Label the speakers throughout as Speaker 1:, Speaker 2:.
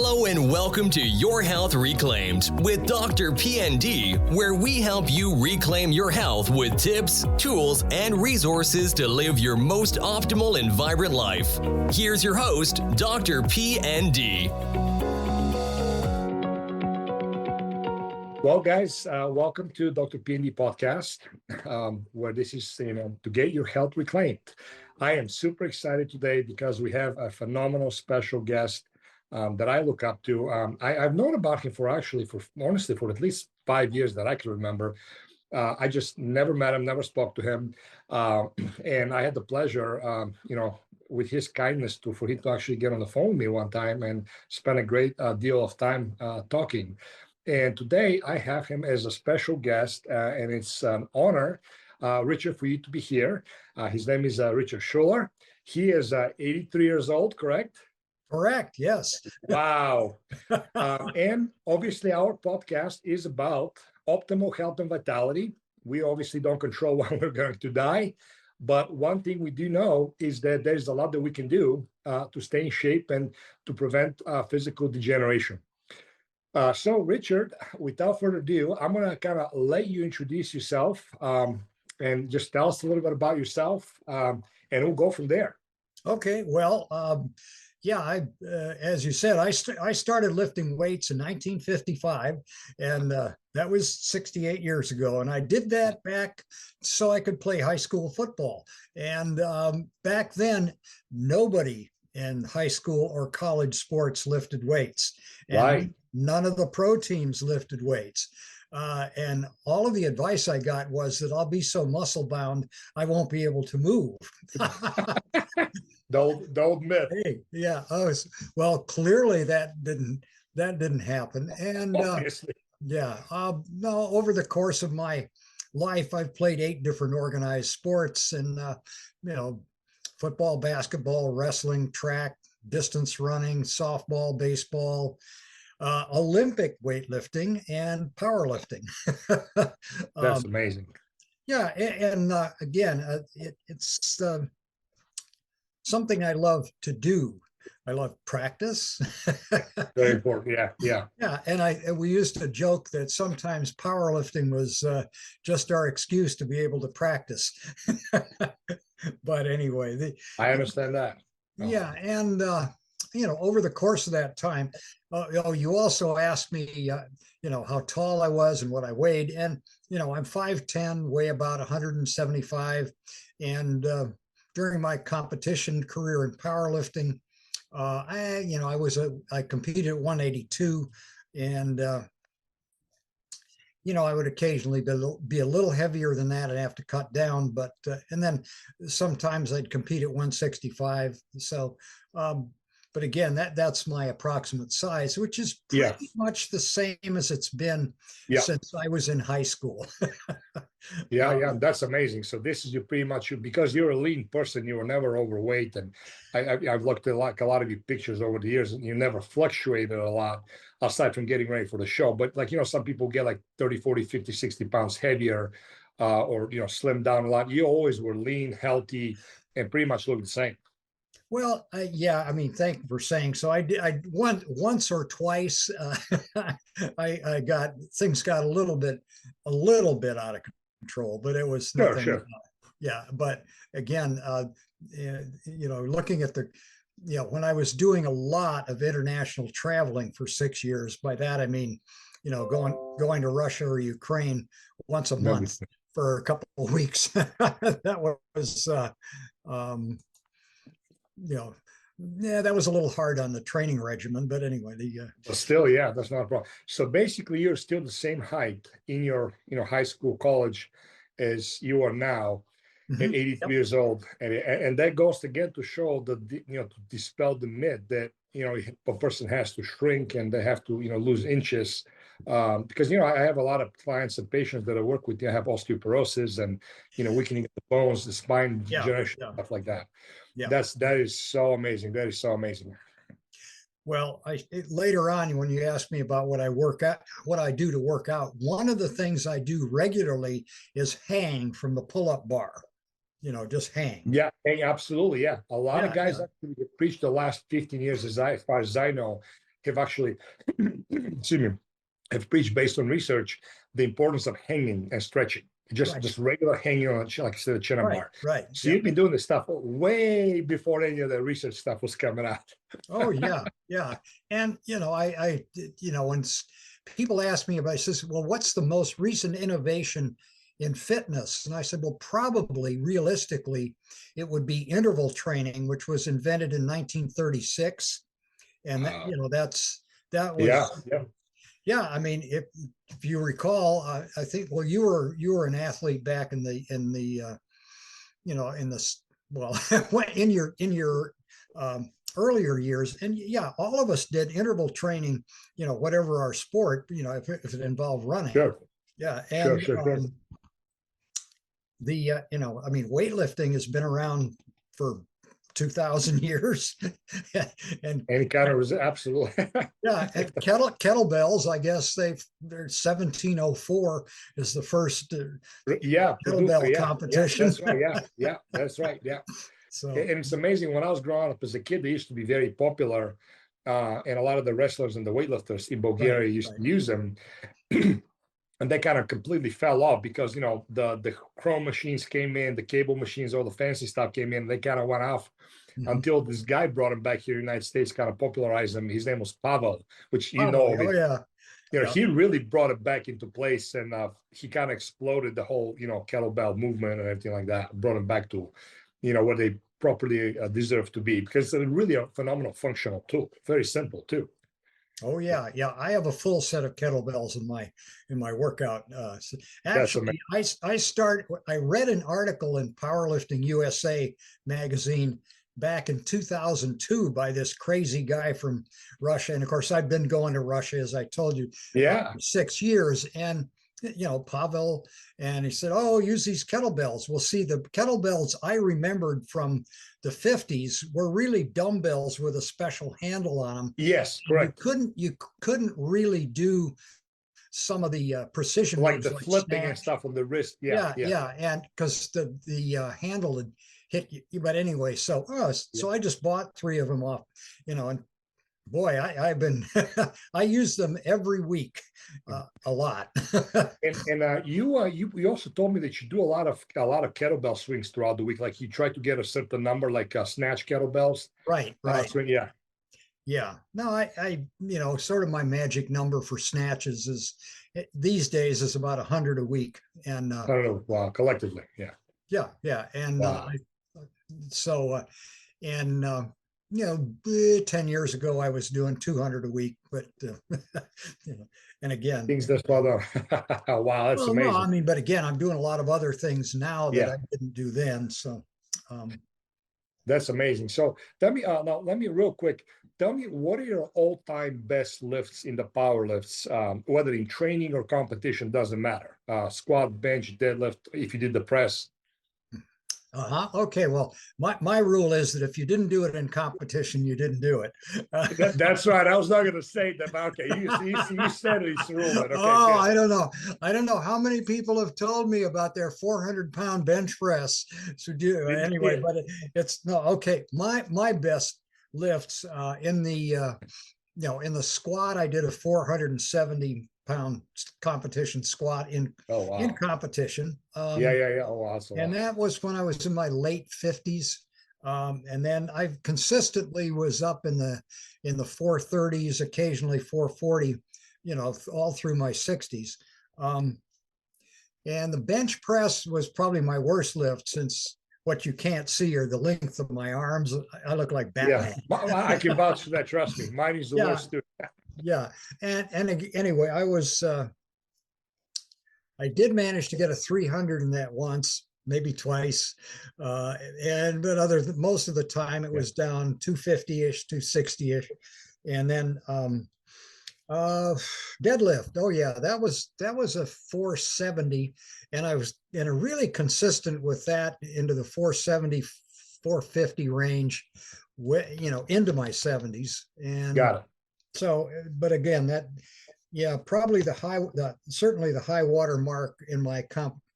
Speaker 1: Hello and welcome to Your Health Reclaimed with DrPND, where we help you reclaim your health with tips, tools, and resources to live your most optimal and vibrant life. Here's your host, DrPND.
Speaker 2: Well, guys, welcome to DrPND podcast, where this is, to get your health reclaimed. I am super excited today because we have a phenomenal special guest that I look up to. I've known about him for at least 5 years that I can remember. I just never met him, never spoke to him. And I had the pleasure, with his kindness for him to actually get on the phone with me one time and spend a great deal of time talking. And today I have him as a special guest, and it's an honor, Richard, for you to be here. His name is Richard Schuller. He is 83 years old, correct?
Speaker 3: Correct, yes.
Speaker 2: Wow. And obviously our podcast is about optimal health and vitality. We obviously don't control when we're going to die, but one thing we do know is that there's a lot that we can do to stay in shape and to prevent physical degeneration. So Richard, without further ado, I'm going to kind of let you introduce yourself and just tell us a little bit about yourself, and we'll go from there.
Speaker 3: Okay, well, as you said, I started lifting weights in 1955, and that was 68 years ago. And I did that back so I could play high school football. And back then, nobody in high school or college sports lifted weights. And
Speaker 2: right.
Speaker 3: None of the pro teams lifted weights. And all of the advice I got was that I'll be so muscle bound, I won't be able to move.
Speaker 2: Don't myth.
Speaker 3: Hey, yeah. Well, clearly that didn't happen. And no, over the course of my life, I've played 8 different organized sports, and football, basketball, wrestling, track, distance running, softball, baseball, Olympic weightlifting, and powerlifting.
Speaker 2: That's amazing.
Speaker 3: Yeah, and again, it's something I love to do. I love practice.
Speaker 2: Very important. Yeah.
Speaker 3: Yeah, and we used to joke that sometimes powerlifting was just our excuse to be able to practice. But anyway,
Speaker 2: I understand that.
Speaker 3: Yeah, and over the course of that time, you also asked me, how tall I was and what I weighed, and I'm 5'10", weigh about 175, and during my competition career in powerlifting, I competed at 182, and I would occasionally be a little heavier than that and have to cut down, but and then sometimes I'd compete at 165. So, but again, that's my approximate size, which is pretty much the same as it's been since I was in high school.
Speaker 2: Yeah, that's amazing. So this is because you're a lean person, you were never overweight, and I've looked at a lot of your pictures over the years, and you never fluctuated a lot aside from getting ready for the show. But some people get like 30, 40, 50, 60 pounds heavier, or slim down a lot. You always were lean, healthy, and pretty much look the same.
Speaker 3: Well, thank you for saying so. I once or twice, things got a little bit out of control, but it was nothing.
Speaker 2: Sure.
Speaker 3: Yeah, but again, looking at when I was doing a lot of international traveling for 6 years, by that I mean, going to Russia or Ukraine once a month for a couple of weeks. That was. That was a little hard on the training regimen, but anyway,
Speaker 2: But still, that's not a problem. So basically, you're still the same height in your, high school, college, as you are now at 83 years old, and that goes again to show that to dispel the myth that a person has to shrink and they have to lose inches, because I have a lot of clients and patients that I work with. They have osteoporosis and weakening of the bones, the spine degeneration, stuff like that. Yeah, that is so amazing. That is so amazing.
Speaker 3: Well, later on, when you ask me about what I do to work out, one of the things I do regularly is hang from the pull-up bar. Just hang.
Speaker 2: Yeah, absolutely. Yeah, a lot of guys actually have preached the last 15 years, as far as I know, have actually, excuse me, have preached based on research the importance of hanging and stretching. Just regular hanging on, like I said, a chin and bar.
Speaker 3: Right.
Speaker 2: So you've been doing this stuff way before any of the research stuff was coming out.
Speaker 3: Oh yeah. And I when people ask me about, I says, well, what's the most recent innovation in fitness? And I said, well, probably realistically, it would be interval training, which was invented in 1936. And that was I mean, if you recall, I think, well, you were an athlete back in the in your earlier years, and all of us did interval training, whatever our sport, if it involved running.
Speaker 2: Sure.
Speaker 3: And
Speaker 2: sure.
Speaker 3: I mean, weightlifting has been around for 2,000 years. And
Speaker 2: any kind of absolutely.
Speaker 3: And kettlebells, I guess they're 1704 is the first kettlebell competition.
Speaker 2: That's right.
Speaker 3: So,
Speaker 2: and it's amazing, when I was growing up as a kid, they used to be very popular, and a lot of the wrestlers and the weightlifters in Bulgaria used to use them. And they kind of completely fell off because the chrome machines came in, the cable machines, all the fancy stuff came in. They kind of went off until this guy brought him back here in the United States, kind of popularized them. His name was Pavel, which he really brought it back into place, and he kind of exploded the whole kettlebell movement and everything like that. Brought them back to where they properly deserve to be, because they're really a phenomenal functional tool. Very simple too.
Speaker 3: Oh yeah. I have a full set of kettlebells in my workout. Actually, I read an article in Powerlifting USA magazine back in 2002 by this crazy guy from Russia, and of course I've been going to Russia, as I told you, for 6 years, and Pavel, and he said, oh, use these kettlebells. Well, see, the kettlebells I remembered from the 50s were really dumbbells with a special handle on them.
Speaker 2: Yes, correct.
Speaker 3: You couldn't really do some of the precision
Speaker 2: like
Speaker 3: moves,
Speaker 2: the flipping and stuff on the wrist.
Speaker 3: And because the handle had hit you. But anyway, so I just bought 3 of them off, and boy, I've been I use them every week, a lot.
Speaker 2: and you also told me that you do a lot of kettlebell swings throughout the week. Like you try to get a certain number, like snatch kettlebells.
Speaker 3: Right.
Speaker 2: Swing,
Speaker 3: No, I sort of my magic number for snatches is these days is about 100 a week, and
Speaker 2: I don't know. Wow, collectively,
Speaker 3: and
Speaker 2: wow.
Speaker 3: 10 years ago I was doing 200 a week, but and again,
Speaker 2: things that's well wow, that's amazing.
Speaker 3: No, I mean, but again, I'm doing a lot of other things now that I didn't do then. So
Speaker 2: that's amazing. So tell me now, let me real quick, tell me, what are your all-time best lifts in the power lifts, whether in training or competition, doesn't matter. Squat, bench, deadlift, if you did the press.
Speaker 3: Okay. Well, my rule is that if you didn't do it in competition, you didn't do it.
Speaker 2: That's right. I was not going to say that. But okay, you said it. It's rule. Okay,
Speaker 3: I don't know. I don't know how many people have told me about their 400-pound bench press. So anyway, but it's no okay. My best lifts in the squat, I did a 470-pound competition squat in competition.
Speaker 2: Oh, awesome.
Speaker 3: And that was when I was in my late 50s. And then I consistently was up in the 430s, occasionally 440, all through my 60s. And the bench press was probably my worst lift, since what you can't see are the length of my arms. I look like Batman.
Speaker 2: Yeah, I can vouch for that. Trust me, mine is the worst too.
Speaker 3: And anyway, I did manage to get a 300 in that once, maybe twice, but most of the time it was down 250-ish, 260-ish, and then deadlift. Oh yeah, that was a 470, and I was really consistent with that into the 470, 450 range, into my 70s. And
Speaker 2: got it.
Speaker 3: So, but again, probably certainly the high water mark in my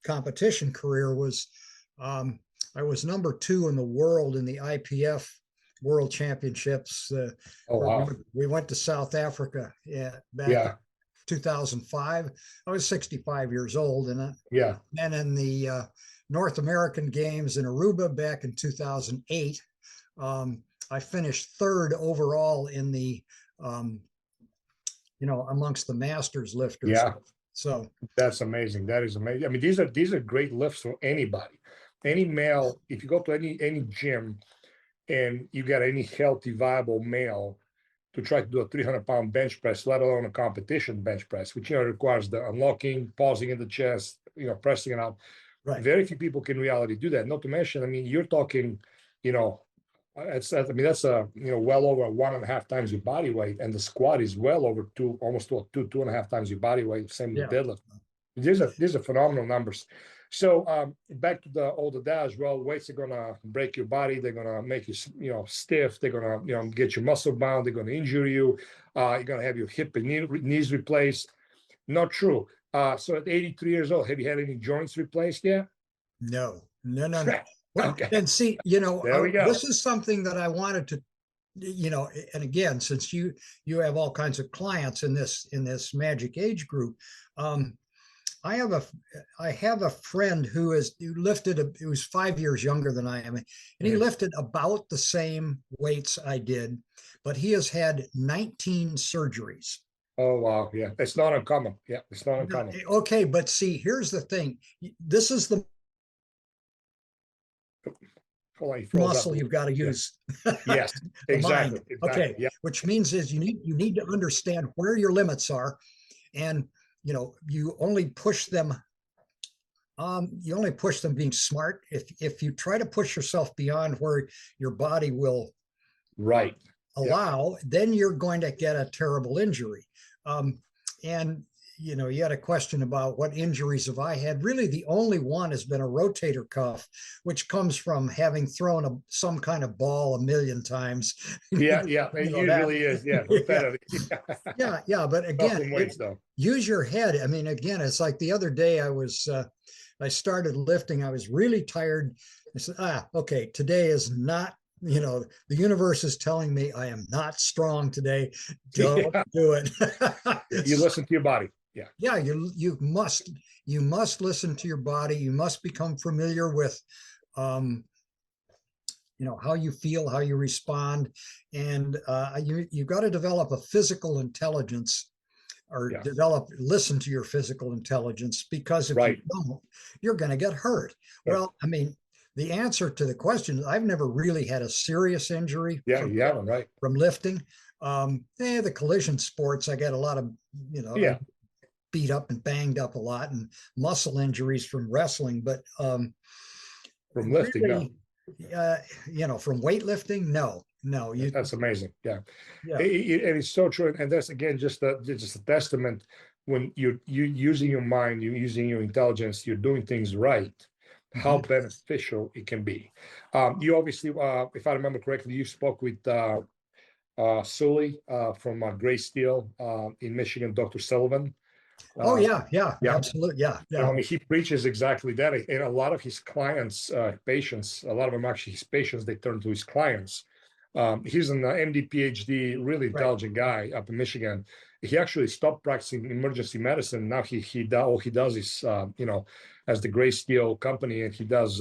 Speaker 3: competition career was, I was number 2 in the world in the IPF world championships.
Speaker 2: Oh, wow.
Speaker 3: We went to South Africa back in 2005. I was 65 years old, and then in the North American Games in Aruba back in 2008, I finished third overall in the amongst the masters lifters.
Speaker 2: Yeah.
Speaker 3: So
Speaker 2: that's amazing. That is amazing. I mean, these are great lifts for anybody, any male. If you go to any gym and you got any healthy, viable male to try to do a 300-pound bench press, let alone a competition bench press, which requires the unlocking, pausing in the chest, pressing it out.
Speaker 3: Right.
Speaker 2: Very few people can really do that. Not to mention, I mean, you're talking, that's well over 1.5 times your body weight, and the squat is well over almost 2.5 times your body weight. Same with deadlift. These are phenomenal numbers. So back to all the as well. Weights are gonna break your body. They're gonna make you stiff. They're gonna get your muscle bound. They're gonna injure you. You're gonna have your hip and knees replaced. Not true. So at 83 years old, have you had any joints replaced yet?
Speaker 3: No.
Speaker 2: Okay.
Speaker 3: And see,
Speaker 2: there we go.
Speaker 3: This is something that I wanted to, and again, since you have all kinds of clients in this magic age group, I have a friend who was 5 years younger than I am, and he lifted about the same weights I did, but he has had 19 surgeries.
Speaker 2: Oh, wow. Yeah. It's not uncommon. Yeah. It's not uncommon.
Speaker 3: Okay. But see, here's the thing. This is the muscle you've got to use.
Speaker 2: Yes, exactly.
Speaker 3: Okay.
Speaker 2: Yeah.
Speaker 3: Which means is you need to understand where your limits are, and you only push them. You only push them being smart. If you try to push yourself beyond where your body will allow, then you're going to get a terrible injury. And you had a question about what injuries have I had. Really, the only one has been a rotator cuff, which comes from having thrown some kind of ball 1,000,000 times.
Speaker 2: Yeah, it usually is. Yeah, repetitive.
Speaker 3: Yeah. But again, use your head. I mean, again, it's like the other day I started lifting. I was really tired. I said, okay, today is not. The universe is telling me I am not strong today. Don't do it.
Speaker 2: You listen to your body.
Speaker 3: Yeah, you must listen to your body. You must become familiar with how you feel, how you respond, and you've got to develop a physical intelligence, or listen to your physical intelligence, because if you don't, you're going to get hurt. Well, I mean, the answer to the question is I've never really had a serious injury from lifting. The collision sports, I get a lot of, beat up and banged up a lot, and muscle injuries from wrestling, but
Speaker 2: from lifting,
Speaker 3: really, from weightlifting, no.
Speaker 2: That's amazing. Yeah. And it's so true. And that's, again, just a testament. When you're using your mind, you're using your intelligence, you're doing things right, how beneficial it can be. You obviously, if I remember correctly, you spoke with Sully from Gray Steel in Michigan, Dr. Sullivan. Absolutely. Yeah. I mean, he preaches exactly that. And a lot of his clients, patients, a lot of them actually his patients, they turn to his clients. He's an MD, PhD, really intelligent guy up in Michigan. He actually stopped practicing emergency medicine. Now all he does is, as the Gray Steel company, and he does,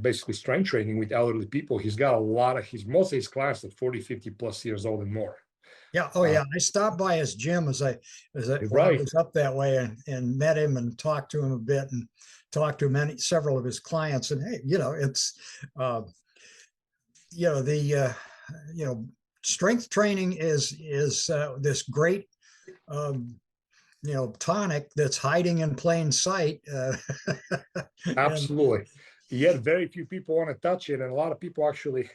Speaker 2: basically strength training with elderly people. He's got most of his clients at 40, 50 plus years old and more.
Speaker 3: Yeah. Oh, yeah. I stopped by his gym when I was up that way, and met him and talked to him a bit, and talked to several of his clients. And hey, it's, strength training is this great, tonic that's hiding in plain sight.
Speaker 2: Absolutely. Yet very few people want to touch it, and a lot of people actually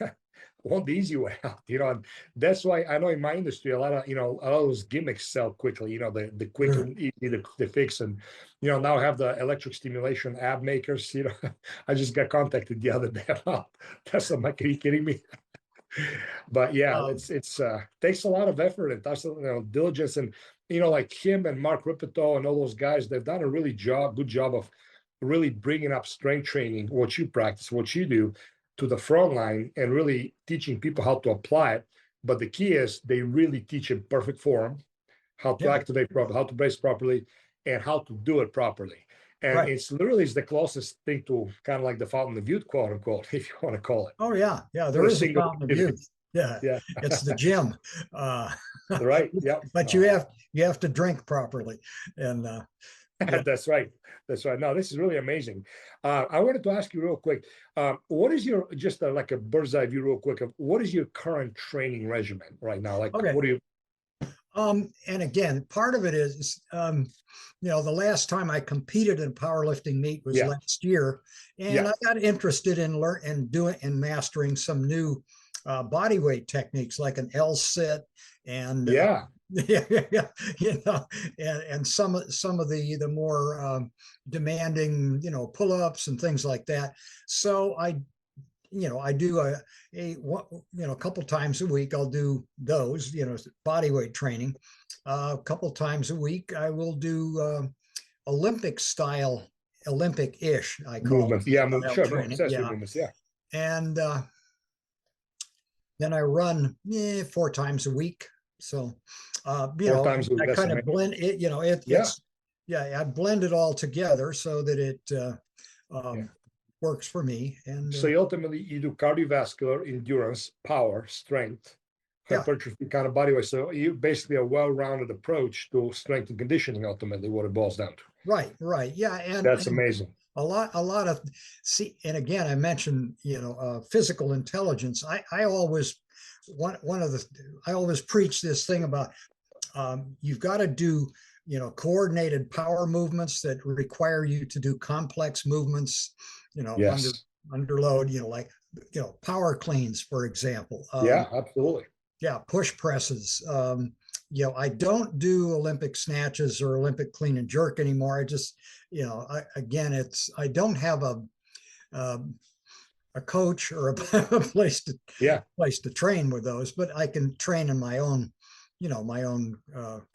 Speaker 2: want the easy way out, and that's why I know in my industry, a lot of those gimmicks sell quickly, the quick and easy to fix. And, now I have the electric stimulation ab makers, I just got contacted the other day about that's, I'm like, are you kidding me? But it's takes a lot of effort and that's, diligence. And, like him and Mark Ripito and all those guys, they've done a really good job of really bringing up strength training, what you practice, what you do, to the front line and really teaching people how to apply it. But the key is they really teach in perfect form, how to activate properly, how to brace properly, and how to do it properly. And it's literally the closest thing to kind of like the fountain of youth, quote unquote, if you want to call it.
Speaker 3: Oh yeah, yeah. There is a fountain of youth. Yeah, it's the gym.
Speaker 2: Right. Yeah.
Speaker 3: But you have to drink properly, and
Speaker 2: that's right. That's right. No, this is really amazing. I wanted to ask you real quick. What is your just like a bird's eye view, real quick, of what is your current training regimen right now? Like, what do you?
Speaker 3: And again, part of it is, the last time I competed in a powerlifting meet was last year, and I got interested in doing and mastering some new body weight techniques like an L sit and and some of the more demanding, pull-ups and things like that. So I do a couple times a week. I'll do those, body weight training. A couple times a week, I will do Olympic-ish, I call
Speaker 2: movements.
Speaker 3: it.
Speaker 2: Yeah, movements. Yeah.
Speaker 3: And then I run 4 times a week. So,
Speaker 2: 4 times a week,
Speaker 3: I kind of blend it, I blend it all together so that it works for me. And
Speaker 2: so ultimately you do cardiovascular, endurance, power, strength, hypertrophy kind of body weight. So you basically a well-rounded approach to strength and conditioning, ultimately what it boils down to.
Speaker 3: Right. Yeah. And
Speaker 2: that's amazing.
Speaker 3: A lot of and again, I mentioned, physical intelligence. I always I always preach this thing about you've got to do, coordinated power movements that require you to do complex movements, under load, like, power cleans, for example.
Speaker 2: Absolutely.
Speaker 3: Yeah. Push presses. I don't do Olympic snatches or Olympic clean and jerk anymore. I just, I don't have a coach or a place to train with those, but I can train in my own,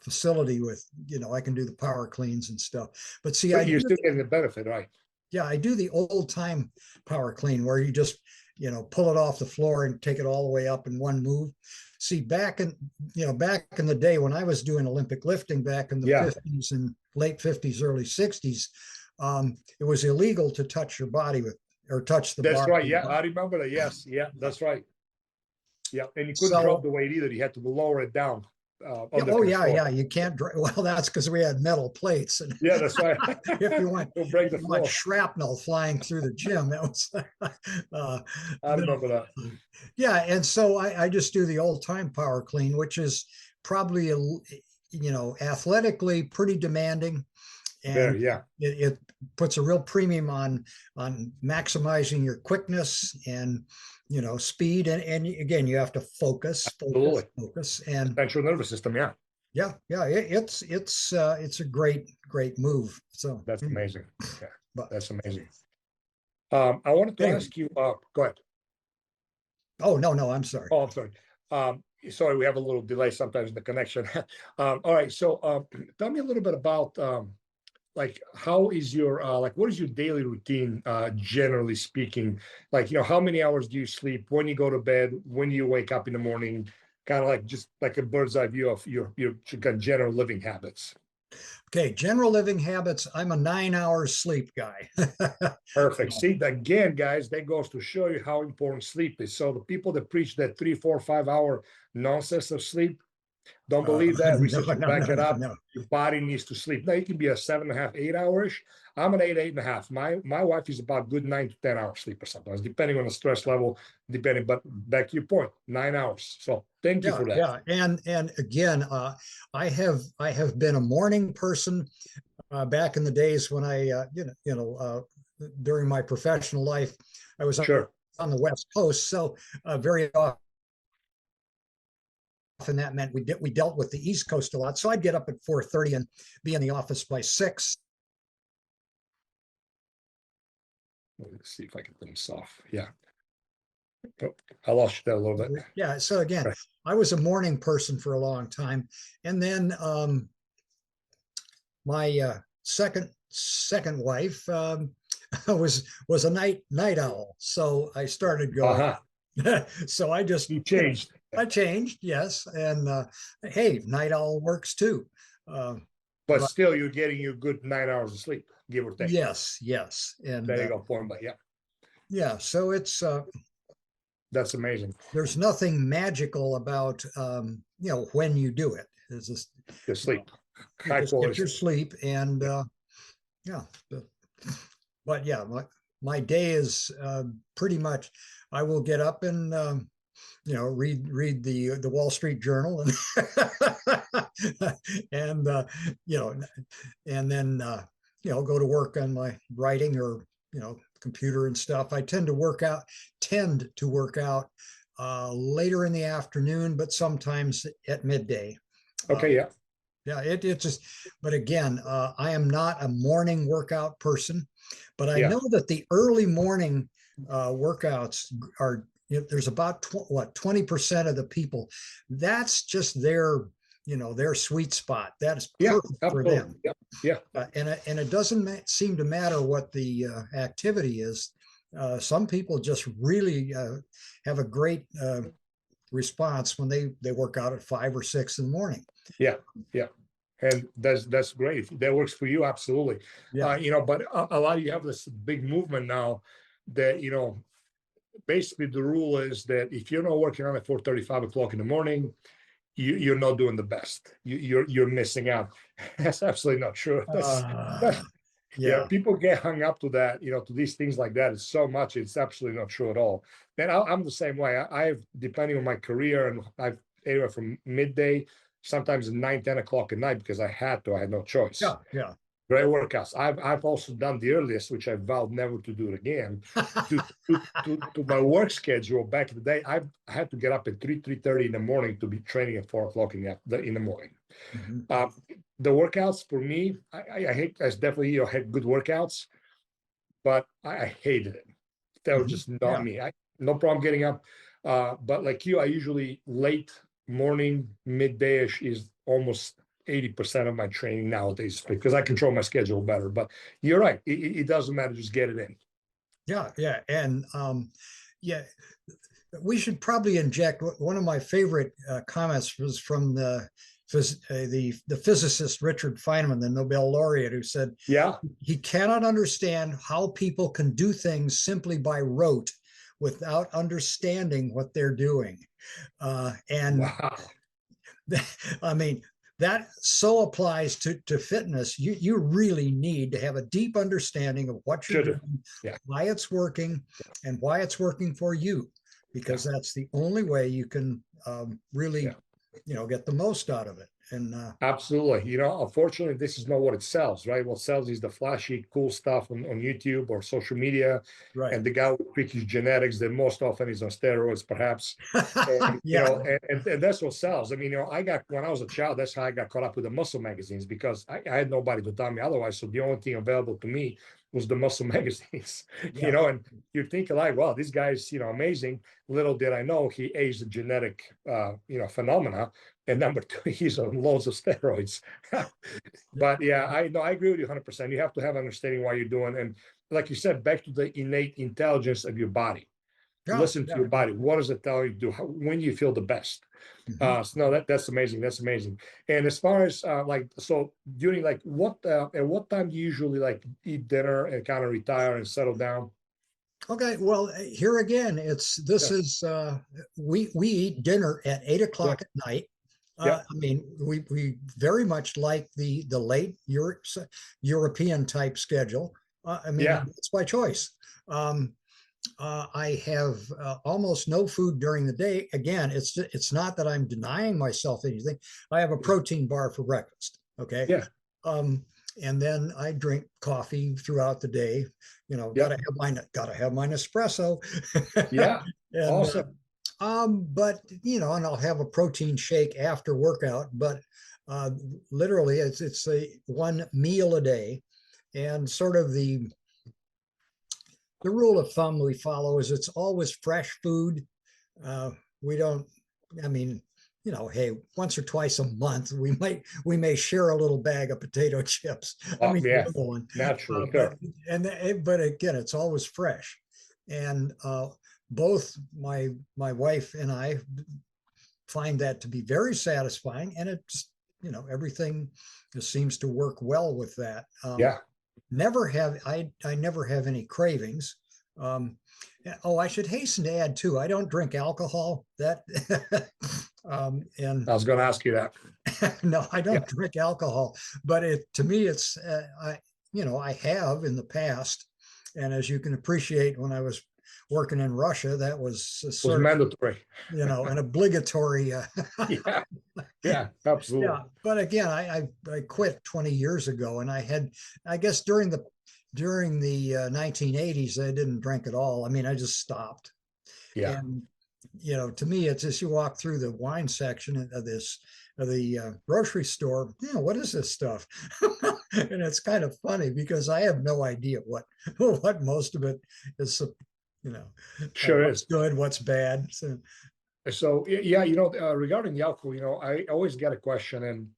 Speaker 3: facility with, I can do the power cleans and stuff. But see,
Speaker 2: you're still getting the benefit, right?
Speaker 3: Yeah, I do the old time power clean where you just, pull it off the floor and take it all the way up in one move. See, back in the day when I was doing Olympic lifting back in the 50s and late 50s, early 60s, it was illegal to touch your body or touch the bar.
Speaker 2: That's right. Yeah, I remember that. Yes. Yeah, that's right. Yeah, and you couldn't drop the weight either. You had to lower it down.
Speaker 3: You can't. Well, that's because we had metal plates. And
Speaker 2: that's right.
Speaker 3: If you want,
Speaker 2: break the floor.
Speaker 3: Shrapnel flying through the gym, that was.
Speaker 2: I remember that.
Speaker 3: Yeah, and so I just do the old time power clean, which is probably athletically pretty demanding, and it puts a real premium on maximizing your quickness and speed, and again, you have to focus and
Speaker 2: central nervous system.
Speaker 3: It's a great move. So
Speaker 2: that's amazing. That's amazing. I wanted to ask you, go ahead.
Speaker 3: Oh, no, I'm sorry.
Speaker 2: I'm sorry. Sorry, we have a little delay sometimes in the connection. All right, so tell me a little bit about like, how is your what is your daily routine, generally speaking? Like, how many hours do you sleep? When you go to bed? When do you wake up in the morning? Kind of like just like a bird's eye view of your general living habits.
Speaker 3: Okay, general living habits. I'm a 9-hour sleep guy.
Speaker 2: Perfect. See, again, guys, that goes to show you how important sleep is. So the people that preach that 3, 4, 5-hour nonsense of sleep, don't believe that. Research back it up. Your body needs to sleep. Now, you can be a 7.5, 8 hours. I'm an 8.5. My wife is about good 9 to 10 hours sleeper sometimes, depending on the stress level, but back to your point, 9 hours. So thank you for that.
Speaker 3: Yeah. And again, I have been a morning person back in the days when I, during my professional life, I was on the West Coast. So very often that meant we dealt with the East Coast a lot. So I'd get up at 4:30 and be in the office by 6.
Speaker 2: Let's see if I can turn this off. Yeah. Oh, I lost you there a little bit.
Speaker 3: Yeah. So again, I was a morning person for a long time. And then my second wife, was a night owl, so I started going. So I just
Speaker 2: You changed.
Speaker 3: I changed, yes, and hey, night owl works too.
Speaker 2: But
Speaker 3: But
Speaker 2: still, you're getting your good 9 hours of sleep, give or take.
Speaker 3: yes, and
Speaker 2: There you go, point. But yeah,
Speaker 3: yeah, so it's
Speaker 2: that's amazing.
Speaker 3: there's nothing magical about when you do it. It's just
Speaker 2: The sleep,
Speaker 3: you
Speaker 2: high
Speaker 3: just get
Speaker 2: quality
Speaker 3: your
Speaker 2: sleep.
Speaker 3: sleep, and yeah, but yeah, my day is pretty much. I will get up and read the Wall Street Journal and and and then go to work on my writing or computer and stuff. I tend to work out later in the afternoon, but sometimes at midday.
Speaker 2: Okay, yeah.
Speaker 3: Yeah, it just, but again, I am not a morning workout person, but I know that the early morning workouts are, there's about 20% of the people, that's just their sweet spot. That is perfect for them.
Speaker 2: Yeah.
Speaker 3: And it doesn't seem to matter what the activity is. Some people just really have a great response when they work out at 5 or 6 in the morning.
Speaker 2: Yeah. And that's great. If that works for you, absolutely.
Speaker 3: Yeah.
Speaker 2: But a lot of you have this big movement now that, basically the rule is that if you're not working on at 4:30, 5 o'clock in the morning, you're not doing the best. You're missing out. That's absolutely not true. Yeah, people get hung up to that, to these things like that. It's so much. It's absolutely not true at all. And I'm the same way. I've, depending on my career, and I've anywhere from midday, sometimes 9, 10 o'clock at night because I had no choice.
Speaker 3: Yeah.
Speaker 2: Great workouts. I've also done the earliest, which I vowed never to do it again. to my work schedule back in the day, I had to get up at 3:30 in the morning to be training at 4 o'clock in the morning.
Speaker 3: Mm-hmm.
Speaker 2: The workouts for me, I hate. I definitely had good workouts, but I hated it. That was just not me. No problem getting up, but like you, I usually late morning, midday-ish is almost 80% of my training nowadays because I control my schedule better. But you're right; it doesn't matter. Just get it in.
Speaker 3: Yeah, and we should probably inject. One of my favorite comments was from the physicist Richard Feynman, the Nobel laureate, who said, he cannot understand how people can do things simply by rote without understanding what they're doing. And
Speaker 2: wow.
Speaker 3: I mean, that so applies to fitness. You really need to have a deep understanding of what you're doing, why it's working, and why it's working for you, because that's the only way you can really get the most out of it. And
Speaker 2: absolutely, unfortunately, this is not what it sells, right? What sells is the flashy, cool stuff on YouTube or social media,
Speaker 3: right?
Speaker 2: And the guy with tricky genetics that most often is on steroids, perhaps. And, and that's what sells. I mean, when I was a child, that's how I got caught up with the muscle magazines because I had nobody to tell me otherwise. So the only thing available to me was the muscle magazines, and you're thinking like, well, this guy's, amazing. Little did I know he aged a genetic, phenomena. And number two, he's on loads of steroids. But I agree with you 100%. You have to have understanding why you're doing. And like you said, back to the innate intelligence of your body. Listen to your body. What does it tell you to do? When do you feel the best? So no, that's amazing. That's amazing. And as far as so during at what time do you usually eat dinner and kind of retire and settle down?
Speaker 3: Okay, well, here again, we eat dinner at 8 o'clock at night. I mean, we very much like the late European type schedule. I mean, it's by choice. I have almost no food during the day. Again, it's not that I'm denying myself anything. I have a protein bar for breakfast. Okay. And then I drink coffee throughout the day. Gotta have my Nespresso. And,
Speaker 2: awesome.
Speaker 3: But and I'll have a protein shake after workout. But literally, it's a one meal a day, and sort of the rule of thumb we follow is it's always fresh food. We don't. I mean, hey, once or twice a month, we may share a little bag of potato chips. I mean,
Speaker 2: Yeah,
Speaker 3: little one.
Speaker 2: naturally.
Speaker 3: But again, it's always fresh. And both my wife and I find that to be very satisfying, and it's, everything just seems to work well with that.
Speaker 2: Yeah.
Speaker 3: I never have any cravings. I should hasten to add too, I don't drink alcohol. That and
Speaker 2: I was going to ask you that.
Speaker 3: no, I don't drink alcohol, but to me, it's I have in the past, and as you can appreciate, when I was working in Russia, that was sort of
Speaker 2: mandatory,
Speaker 3: an obligatory.
Speaker 2: Yeah, absolutely.
Speaker 3: Yeah, but again, I quit 20 years ago, and I guess during the 1980s, I didn't drink at all. I mean, I just stopped.
Speaker 2: Yeah.
Speaker 3: And to me, it's just you walk through the wine section of the grocery store. What is this stuff? And it's kind of funny because I have no idea what most of it is.
Speaker 2: Sure
Speaker 3: what's
Speaker 2: is
Speaker 3: good, what's bad.
Speaker 2: So yeah, regarding the alcohol, I always get a question, and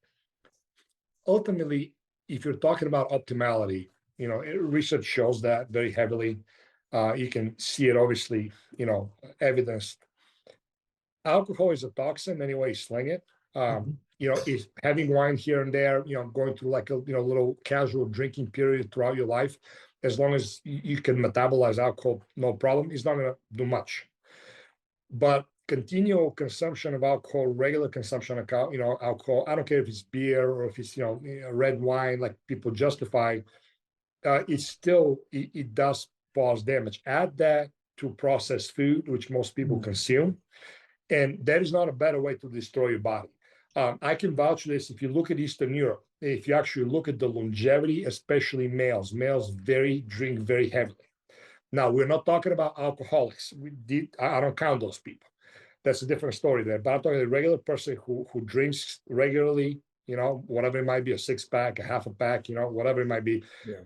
Speaker 2: ultimately, if you're talking about optimality, research shows that very heavily. You can see it obviously, evidenced. Alcohol is a toxin anyway, sling it. If having wine here and there, going through like a little casual drinking period throughout your life, as long as you can metabolize alcohol, no problem. It's not going to do much. But continual consumption of alcohol, regular consumption of alcohol, I don't care if it's beer or if it's red wine, like people justify, it does cause damage. Add that to processed food, which most people consume, and that is not a better way to destroy your body. I can vouch for this. If you look at Eastern Europe, if you actually look at the longevity, especially males drink very heavily. Now, we're not talking about alcoholics. I don't count those people. That's a different story there. But I'm talking a regular person who drinks regularly, whatever it might be, a 6-pack, a half a pack, whatever it might be.
Speaker 3: Yeah.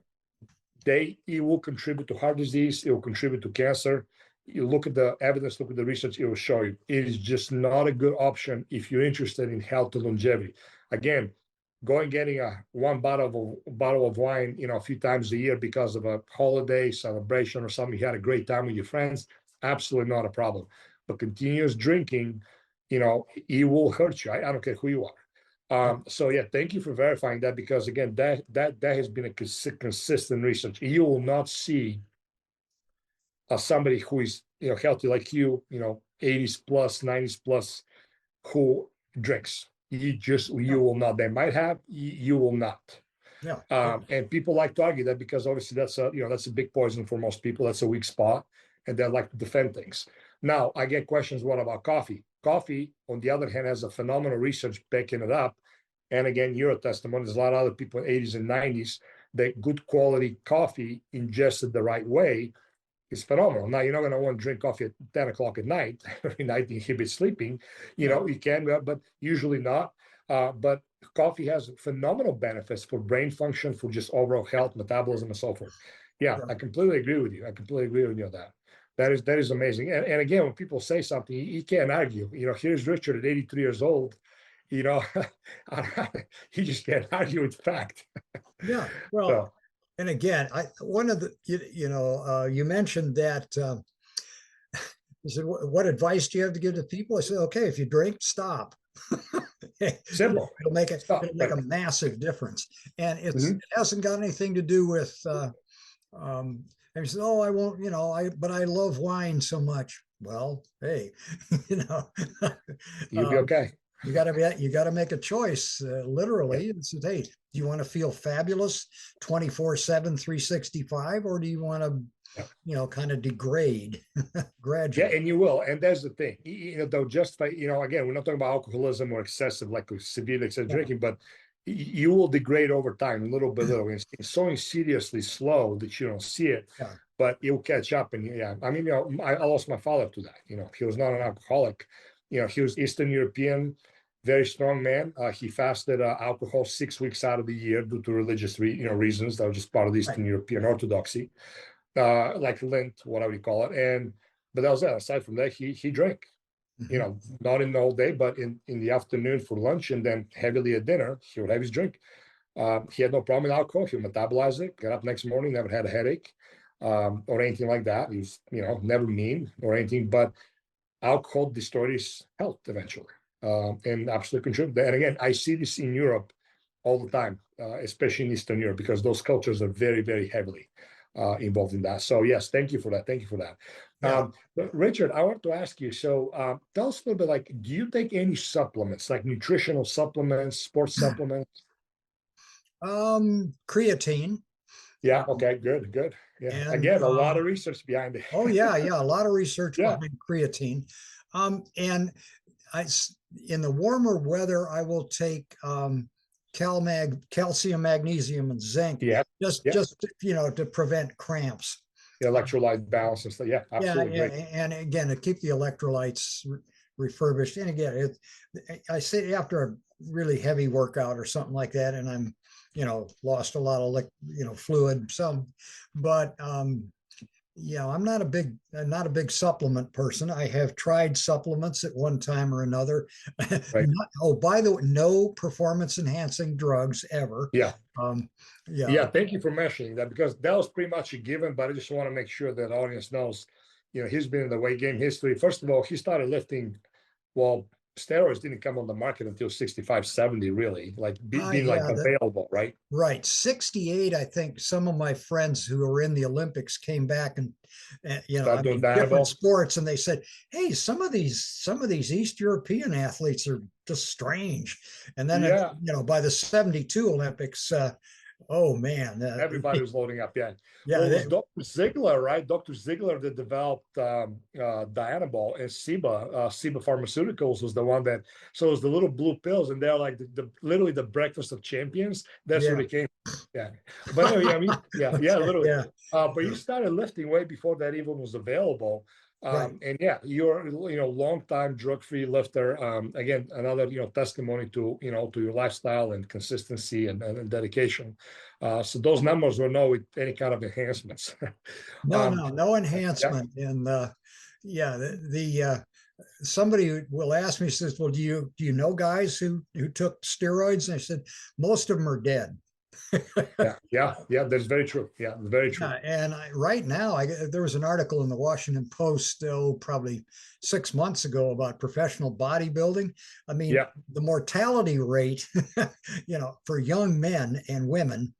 Speaker 2: It will contribute to heart disease. It will contribute to cancer. You look at the evidence, look at the research, it will show you. It is just not a good option if you're interested in health and longevity. Again, getting one bottle of wine, a few times a year because of a holiday celebration or something, you had a great time with your friends, absolutely not a problem. But continuous drinking, it will hurt you. I don't care who you are. So yeah, thank you for verifying that, because again, that has been a consistent research. You will not see somebody who is healthy like you, 80s plus, 90s plus, who drinks. You will not. They might have, you will not.
Speaker 3: Yeah.
Speaker 2: And people like to argue that because obviously that's a big poison for most people. That's a weak spot, and they like to defend things. Now I get questions. What about coffee? Coffee, on the other hand, has a phenomenal research backing it up. And again, you're a testimony. There's a lot of other people in the 80s and 90s that good quality coffee ingested the right way is phenomenal. Now, you're not going to want to drink coffee at 10 o'clock at night. Every night inhibits sleeping. You can, but usually not. But coffee has phenomenal benefits for brain function, for just overall health, metabolism, and so forth. Yeah, I completely agree with you. On that. That is amazing. And again, when people say something, you can't argue. Here's Richard at 83 years old. You just can't argue with fact.
Speaker 3: Yeah. Well, and again, one of the, you mentioned that, you said, what advice do you have to give to people? I said, okay, if you drink, stop.
Speaker 2: Simple.
Speaker 3: It'll make a massive difference. And it hasn't got anything to do with, and he said, oh, I won't, but I love wine so much. Well, hey,
Speaker 2: you'll be okay.
Speaker 3: You got to make a choice, literally. And say, hey, do you want to feel fabulous 24/7, 365, or do you want to, kind of degrade gradually?
Speaker 2: Yeah, and you will. And that's the thing. They'll justify, again, we're not talking about alcoholism or excessive, like severe excessive drinking, but you will degrade over time, little by little. It's so insidiously slow that you don't see it, but it will catch up. And I mean, I lost my father to that. He was not an alcoholic. He was Eastern European, very strong man. He fasted alcohol 6 weeks out of the year due to religious reasons. That was just part of the Eastern European Orthodoxy, like Lent, whatever you call it. But that was it. Aside from that, he drank. not in the whole day, but in the afternoon for lunch, and then heavily at dinner, he would have his drink. He had no problem with alcohol. He would metabolize it, got up next morning, never had a headache or anything like that. He was, never mean or anything, but alcohol destroyed his health eventually, and absolutely contributed. And again, I see this in Europe all the time, especially in Eastern Europe, because those cultures are very, very heavily involved in that. So yes, thank you for that. Thank you for that.
Speaker 3: Yeah.
Speaker 2: But Richard, I want to ask you, so tell us a little bit, like, do you take any supplements, like nutritional supplements, sports supplements?
Speaker 3: Creatine.
Speaker 2: Yeah. Okay. Good. Yeah.
Speaker 3: And
Speaker 2: Again, a lot of research behind it.
Speaker 3: Oh yeah, a lot of research
Speaker 2: Yeah.
Speaker 3: behind creatine. And in the warmer weather, I will take calcium, magnesium, and zinc.
Speaker 2: Yeah.
Speaker 3: Just to prevent cramps.
Speaker 2: The electrolyte balance and stuff. Yeah, absolutely.
Speaker 3: Yeah,
Speaker 2: Great.
Speaker 3: and again, to keep the electrolytes refurbished. And again, I say after a really heavy workout or something like that, and I'm lost a lot of fluid, but I'm not a big supplement person. I have tried supplements at one time or another.
Speaker 2: Right.
Speaker 3: By the way, no performance enhancing drugs ever.
Speaker 2: Yeah.
Speaker 3: Yeah.
Speaker 2: Thank you for mentioning that, because that was pretty much a given, but I just want to make sure that the audience knows, he's been in the weight game history. First of all, he started lifting, well, steroids didn't come on the market until 65, 70, really, like being available, right?
Speaker 3: Right. 68, I think some of my friends who were in the Olympics came back and different sports, and they said, hey, some of these East European athletes are just strange. And then, by the 72 Olympics, oh man,
Speaker 2: everybody was loading up. Yeah.
Speaker 3: Well,
Speaker 2: it was Dr. Ziegler, right? Dr. Ziegler that developed Dianabol, and Ciba Pharmaceuticals was the one that. So it was the little blue pills, and they're like literally the breakfast of champions. That's where they came. Yeah. But anyway, literally. Yeah. But you started lifting way before that even was available.
Speaker 3: Right.
Speaker 2: And you're long-time drug-free lifter. Again, another testimony to to your lifestyle and consistency and dedication. So those numbers were no with any kind of enhancements.
Speaker 3: No enhancement. Yeah. And somebody will ask me, says, well, do you know guys who took steroids? And I said, most of them are dead.
Speaker 2: Yeah, that's very true. Yeah, very true.
Speaker 3: And right now, there was an article in the Washington Post, probably 6 months ago, about professional bodybuilding. I mean, the mortality rate, for young men and women,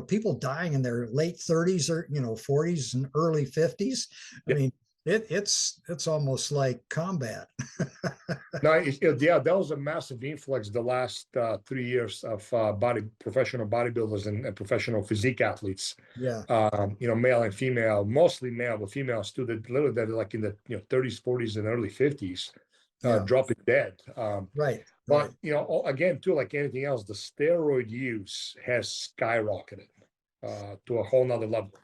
Speaker 3: people dying in their late 30s or 40s and early 50s. I mean, it's almost like combat.
Speaker 2: No, that was a massive influx the last 3 years of professional bodybuilders and professional physique athletes.
Speaker 3: Yeah.
Speaker 2: Male and female, mostly male, but females too. That literally that like in the 30s, 40s, and early 50s, dropping dead.
Speaker 3: Right.
Speaker 2: But again, too, like anything else, the steroid use has skyrocketed to a whole nother level.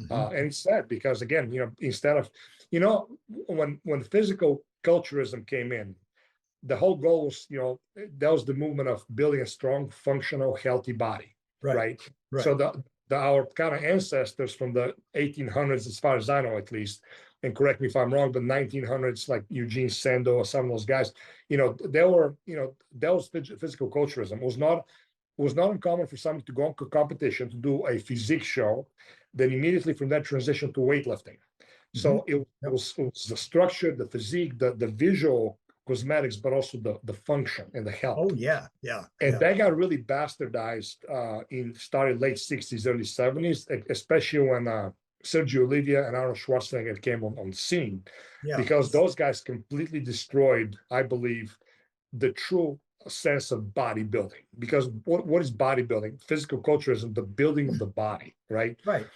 Speaker 2: And it's sad because, again, instead of, when physical culturism came in, the whole goal was, that was the movement of building a strong, functional, healthy body, right? So our kind of ancestors from the 1800s, as far as I know, at least, and correct me if I'm wrong, but 1900s, like Eugene Sando or some of those guys, they were, that was physical culturism. It was not uncommon for someone to go on competition, to do a physique show, then immediately from that transition to weightlifting. So it was the structure, the physique, the visual cosmetics, but also the function and the health.
Speaker 3: Oh yeah.
Speaker 2: And that got really bastardized started late 60s, early 70s, especially when Sergio Oliva and Arnold Schwarzenegger came on the scene, because those guys completely destroyed, I believe, the true sense of bodybuilding. Because what is bodybuilding? Physical culturism, the building of the body, right?
Speaker 3: Right.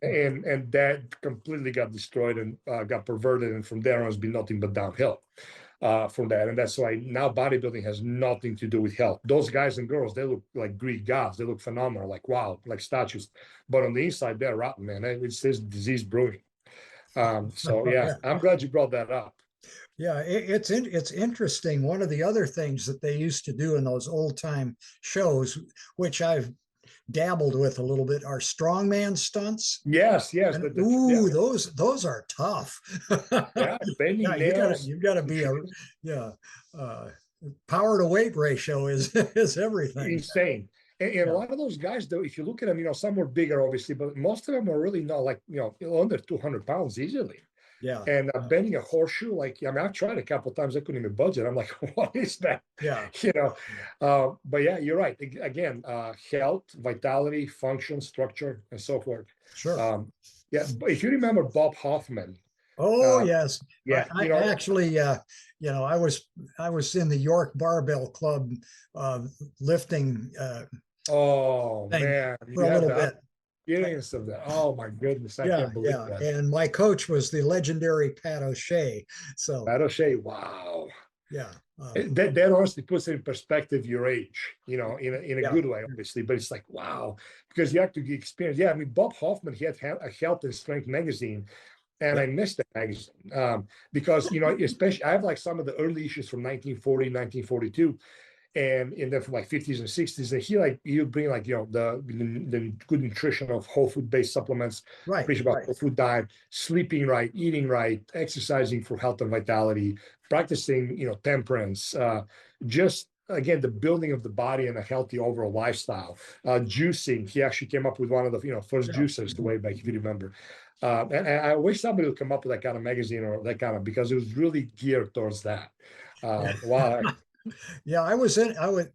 Speaker 2: And that completely got destroyed and got perverted, and from there on, it's been nothing but downhill from that. And that's why now bodybuilding has nothing to do with health. Those guys and girls, they look like Greek gods. They look phenomenal, like wow, like statues. But on the inside, they're rotten, man. It's this disease brewing. So yeah, I'm glad you brought that up.
Speaker 3: Yeah, it's interesting. One of the other things that they used to do in those old time shows, which I've dabbled with a little bit are strongman stunts.
Speaker 2: Yes, yes.
Speaker 3: And,
Speaker 2: Yeah,
Speaker 3: ooh, those are tough.
Speaker 2: yeah, bending
Speaker 3: Yeah,
Speaker 2: nails.
Speaker 3: you gotta be a yeah. Uh, Power to weight ratio is is everything.
Speaker 2: Insane. And a
Speaker 3: Yeah,
Speaker 2: lot of those guys, though, if you look at them, some were bigger, obviously, but most of them are really not like, under 200 pounds easily.
Speaker 3: yeah,
Speaker 2: And bending a horseshoe, like, I mean, I've tried a couple of times, I couldn't even budge it. I'm like, what is that?
Speaker 3: yeah.
Speaker 2: But yeah, you're right. Again, health, vitality, function, structure, and so forth.
Speaker 3: Sure.
Speaker 2: Yeah, but if you remember Bob Hoffman,
Speaker 3: Oh yes,
Speaker 2: yeah,
Speaker 3: I actually, I was in the York Barbell Club lifting
Speaker 2: oh
Speaker 3: thing
Speaker 2: man,
Speaker 3: for
Speaker 2: you
Speaker 3: a
Speaker 2: had
Speaker 3: little
Speaker 2: the
Speaker 3: bit.
Speaker 2: experience of that. Oh my goodness, I
Speaker 3: Yeah,
Speaker 2: can't believe
Speaker 3: yeah.
Speaker 2: that.
Speaker 3: And my coach was the legendary Pat O'Shea. So
Speaker 2: Pat O'Shea, wow.
Speaker 3: yeah,
Speaker 2: That honestly puts it in perspective your age, in a
Speaker 3: yeah,
Speaker 2: good way, obviously. But it's like, wow, because you have to experience. Yeah, I mean, Bob Hoffman, he had a Health and Strength magazine, and
Speaker 3: yeah,
Speaker 2: I missed that magazine because, especially I have like some of the early issues from 1940, 1942, and then from like 50s and 60s, and he would bring like the good nutrition of whole food based supplements,
Speaker 3: right,
Speaker 2: preach about
Speaker 3: right.
Speaker 2: whole food diet, sleeping right, eating right, exercising for health and vitality, practicing temperance, just again the building of the body and a healthy overall lifestyle. Juicing, he actually came up with one of the first
Speaker 3: Yeah.
Speaker 2: juicers the way back, if you remember. And I wish somebody would come up with that kind of magazine or that kind of, because it was really geared towards that. Wow.
Speaker 3: Yeah, I was in an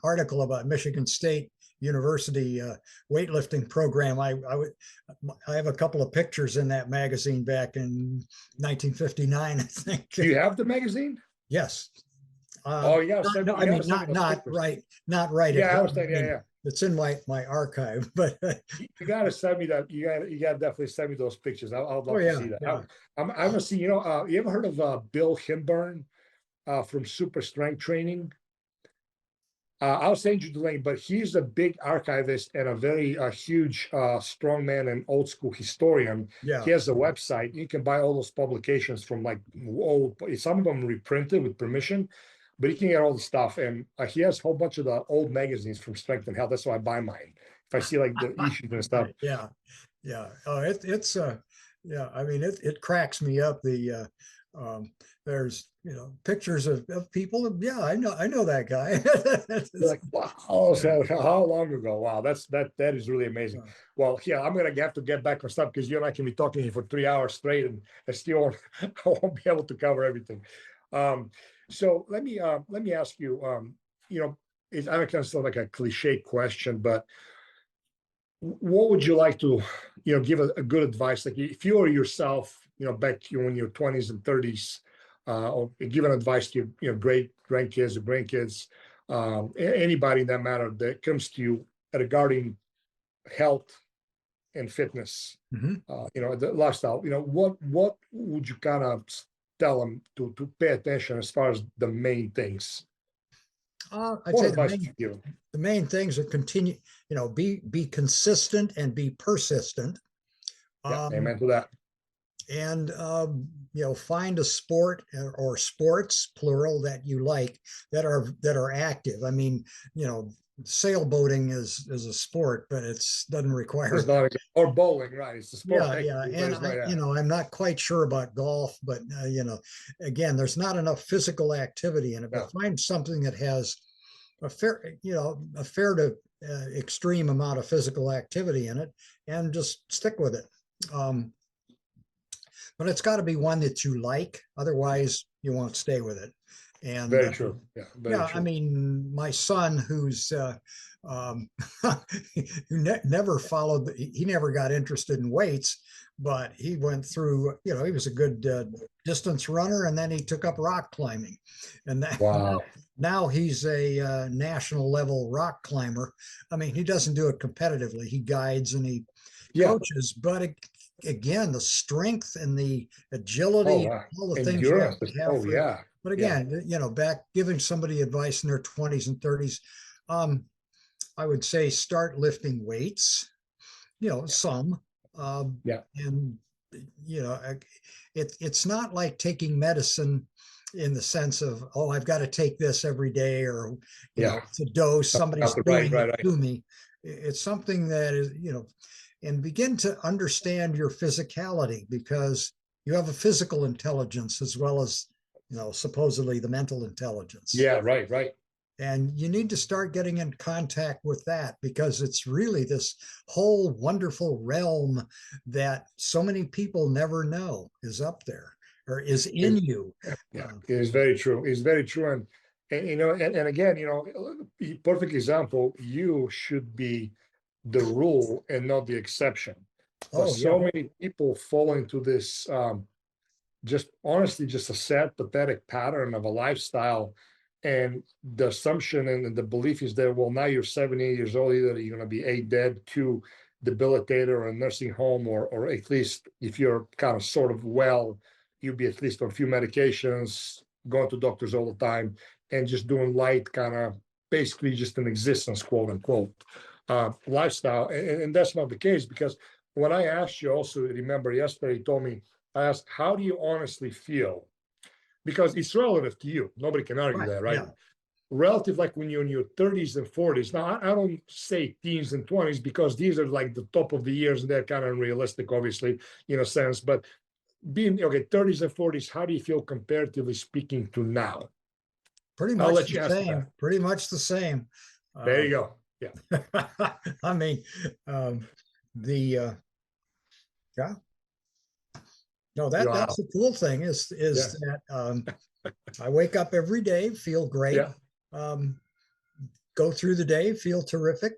Speaker 3: article about Michigan State University weightlifting program. I have a couple of pictures in that magazine back in 1959, I think.
Speaker 2: Do you have the magazine?
Speaker 3: Yes.
Speaker 2: Oh, you gotta send,
Speaker 3: No,
Speaker 2: you
Speaker 3: I mean
Speaker 2: gotta send me those
Speaker 3: not
Speaker 2: pictures.
Speaker 3: right, not right
Speaker 2: Yeah,
Speaker 3: at
Speaker 2: I
Speaker 3: hand.
Speaker 2: understand.
Speaker 3: I mean,
Speaker 2: Yeah.
Speaker 3: it's in my archive, but
Speaker 2: You gotta send me that. You gotta definitely send me those pictures. I'd love to
Speaker 3: yeah,
Speaker 2: see that.
Speaker 3: yeah.
Speaker 2: I'm gonna see. You ever heard of Bill Himburn from Super Strength Training? I'll send you the link, but he's a big archivist and a very huge strongman and old school historian.
Speaker 3: Yeah.
Speaker 2: He has a website. You can buy all those publications from like old, some of them reprinted with permission, but you can get all the stuff. And he has a whole bunch of the old magazines from Strength and Health. That's why I buy mine. If I see like the issues and stuff.
Speaker 3: Yeah, yeah. Oh, it's yeah. I mean, it cracks me up. There's pictures of people. Yeah, I know that guy.
Speaker 2: You're like, wow, so how long ago? Wow, that is really amazing. Well, yeah, I'm gonna have to get back on stuff because you and I can be talking here for 3 hours straight, and I still won't, I won't be able to cover everything. So let me ask you. It's I know it's like a cliche question, but what would you like to, give a good advice? Like if you were yourself, back when you're 20s and 30s, or give an advice to your, great grandkids or grandkids, anybody in that matter that comes to you regarding health and fitness,
Speaker 3: Mhm.
Speaker 2: The lifestyle, what would you kind of tell them to pay attention as far as the main things?
Speaker 3: I'd
Speaker 2: What
Speaker 3: say
Speaker 2: advice would you give them?
Speaker 3: the main things are continue, be consistent and be persistent.
Speaker 2: Yeah, amen to that.
Speaker 3: And find a sport or sports plural that you like that are active. I mean, sailboating is a sport, but doesn't require.
Speaker 2: It's not or bowling, right? It's a sport.
Speaker 3: Yeah. And I'm not quite sure about golf, but again, there's not enough physical activity in it. But find something that has a fair to extreme amount of physical activity in it, and just stick with it. But it's got to be one that you like, otherwise you won't stay with it. And
Speaker 2: very true. Yeah, very true.
Speaker 3: I mean, my son, who's who never followed, he never got interested in weights, but he went through, he was a good distance runner, and then he took up rock climbing, and
Speaker 2: wow.
Speaker 3: Now he's a national level rock climber. I mean, he doesn't do it competitively. He guides and he coaches, but again, the strength and the agility, all the things you have to have. But again, back giving somebody advice in their 20s and 30s, I would say start lifting weights, some. And, it's not like taking medicine in the sense of, oh, I've got to take this every day, or,
Speaker 2: Yeah.
Speaker 3: it's a dose, somebody's doing
Speaker 2: Right.
Speaker 3: it to me. It's something that is, and begin to understand your physicality, because you have a physical intelligence as well as, supposedly the mental intelligence.
Speaker 2: Yeah, right.
Speaker 3: And you need to start getting in contact with that, because it's really this whole wonderful realm that so many people never know is up there or is in you.
Speaker 2: Yeah, it is very true. It's very true. And again, perfect example, you should be the rule and not the exception. But
Speaker 3: Oh, yeah.
Speaker 2: so many people fall into this just honestly just a sad, pathetic pattern of a lifestyle. And the assumption and the belief is that, well, now you're 78 years old, either you're going to be A, dead, 2, debilitated, or a nursing home, or at least if you're kind of sort of well, you'll be at least on a few medications, going to doctors all the time, and just doing light kind of basically just an existence, quote unquote, lifestyle. And that's not the case, because when I asked you also, remember yesterday, you told me, I asked, how do you honestly feel? Because it's relative to you. Nobody can argue that, right?
Speaker 3: Yeah.
Speaker 2: Relative, like when you're in your 30s and 40s. Now, I don't say teens and 20s, because these are like the top of the years, and they're kind of unrealistic, obviously, in a sense. But being, okay, 30s and 40s, how do you feel comparatively speaking to now?
Speaker 3: Pretty
Speaker 2: I'll
Speaker 3: much
Speaker 2: let you
Speaker 3: the
Speaker 2: answer
Speaker 3: same.
Speaker 2: that.
Speaker 3: Pretty much the same.
Speaker 2: There you go. Yeah.
Speaker 3: I mean, yeah. No,
Speaker 2: Wow.
Speaker 3: that's the cool thing is
Speaker 2: Yeah.
Speaker 3: that I wake up every day, feel great.
Speaker 2: Yeah.
Speaker 3: Go through the day, feel terrific.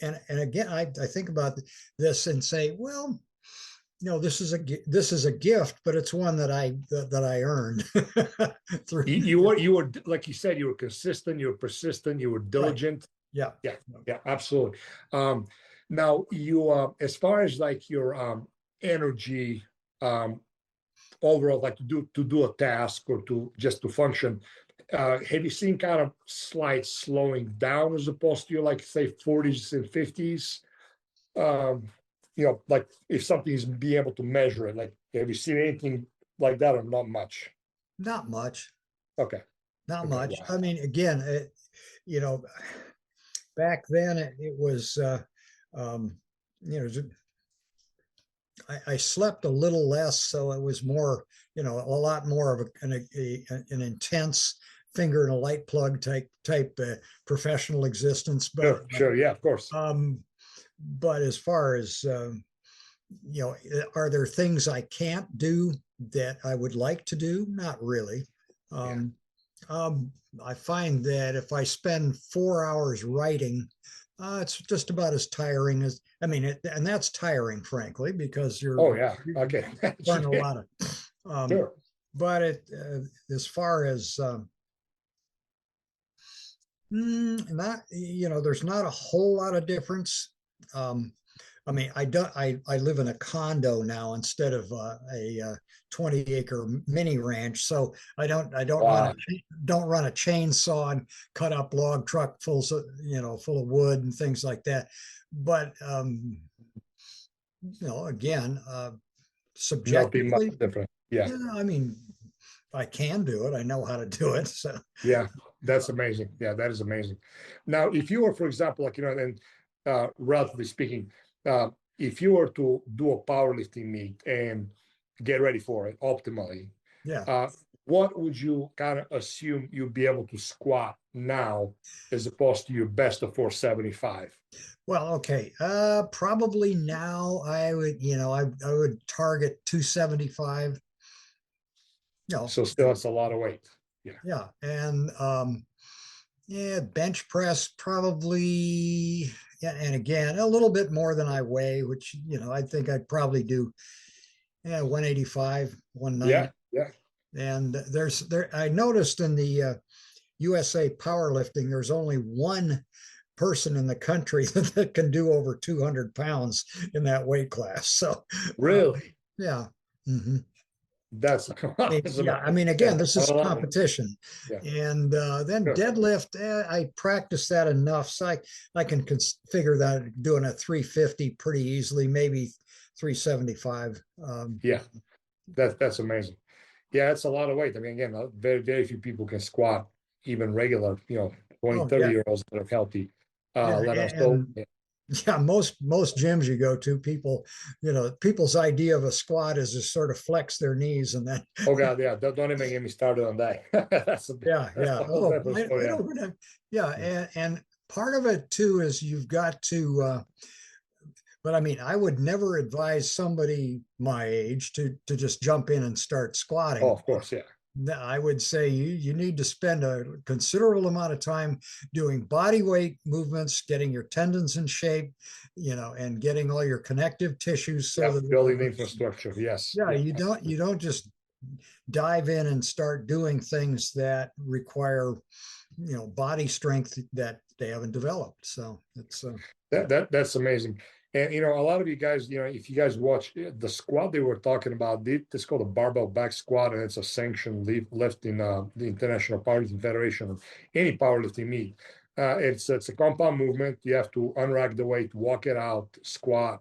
Speaker 3: And again, I think about this and say, well, this is a gift, but it's one that I earned.
Speaker 2: You were like you said, you were consistent, you were persistent, you were diligent.
Speaker 3: Right.
Speaker 2: Yeah, absolutely. Now you as far as like your energy overall, like to do a task or to just to function, have you seen kind of slight slowing down as opposed to your, like, say, 40s and 50s? Like if something is being able to measure it, like, have you seen anything like that, or not much?
Speaker 3: Not much.
Speaker 2: Okay.
Speaker 3: Not
Speaker 2: Okay.
Speaker 3: much.
Speaker 2: Wow.
Speaker 3: I mean, again, back then it was, I slept a little less, so it was more, a lot more of an intense finger in a light plug type professional existence. But
Speaker 2: Sure. Yeah, of course.
Speaker 3: but as far as are there things I can't do that I would like to do? Not really. I find that if I spend 4 hours writing, it's just about as tiring as, and that's tiring, frankly, because
Speaker 2: Oh yeah. Okay.
Speaker 3: learn a lot of,
Speaker 2: Sure.
Speaker 3: but as far as, not, there's not a whole lot of difference. I live in a condo now instead of a 20-acre mini ranch, so I don't
Speaker 2: Wow.
Speaker 3: run a chainsaw and cut up log truck full of wood and things like that. But again, subjectively,
Speaker 2: Not be much different. Yeah.
Speaker 3: I can do it. I know how to do it. So
Speaker 2: Yeah, that's amazing. Yeah, that is amazing. Now, if you were, for example, like, and relatively speaking, if you were to do a powerlifting meet and get ready for it optimally,
Speaker 3: yeah.
Speaker 2: What would you kind of assume you'd be able to squat now as opposed to your best of 475?
Speaker 3: Well, okay. Probably now I would, I would target 275.
Speaker 2: So still that's a lot of weight.
Speaker 3: Yeah. And bench press probably, and again, a little bit more than I weigh, which, I think I'd probably do 185, 190.
Speaker 2: Yeah.
Speaker 3: And I noticed in the USA powerlifting, there's only one person in the country that can do over 200 pounds in that weight class. So
Speaker 2: really,
Speaker 3: yeah. Mm-hmm.
Speaker 2: That's
Speaker 3: Again, this is competition.
Speaker 2: Yeah.
Speaker 3: And then deadlift, I practice that enough, so I can figure that doing a 350 pretty easily, maybe 375.
Speaker 2: Yeah, that's amazing. Yeah, it's a lot of weight. I mean, again, very, very few people can squat, even regular, 20,
Speaker 3: Oh
Speaker 2: 30
Speaker 3: yeah,
Speaker 2: year olds that are healthy.
Speaker 3: yeah,
Speaker 2: Let us know.
Speaker 3: and yeah, most gyms you go to, people, people's idea of a squat is to sort of flex their knees and then
Speaker 2: Oh God, yeah, don't even get me started on that. That's
Speaker 3: yeah,
Speaker 2: that's
Speaker 3: yeah.
Speaker 2: a whole
Speaker 3: Oh,
Speaker 2: different
Speaker 3: I
Speaker 2: story. Yeah.
Speaker 3: don't know. Yeah, and part of it too is you've got to but I mean, I would never advise somebody my age to just jump in and start
Speaker 2: Oh,
Speaker 3: squatting.
Speaker 2: of course, yeah.
Speaker 3: I would say you need to spend a considerable amount of time doing body weight movements, getting your tendons in shape, and getting all your connective tissues so
Speaker 2: Yeah,
Speaker 3: that
Speaker 2: building the infrastructure. Yes.
Speaker 3: yeah,
Speaker 2: Yeah.
Speaker 3: you don't just dive in and start doing things that require body strength that they haven't developed. So it's
Speaker 2: That's amazing. And a lot of you guys, if you guys watch the squat they were talking about, it's called a barbell back squat, and it's a sanctioned lift in the International Powerlifting Federation of any powerlifting meet. It's a compound movement. You have to unrack the weight, walk it out, squat,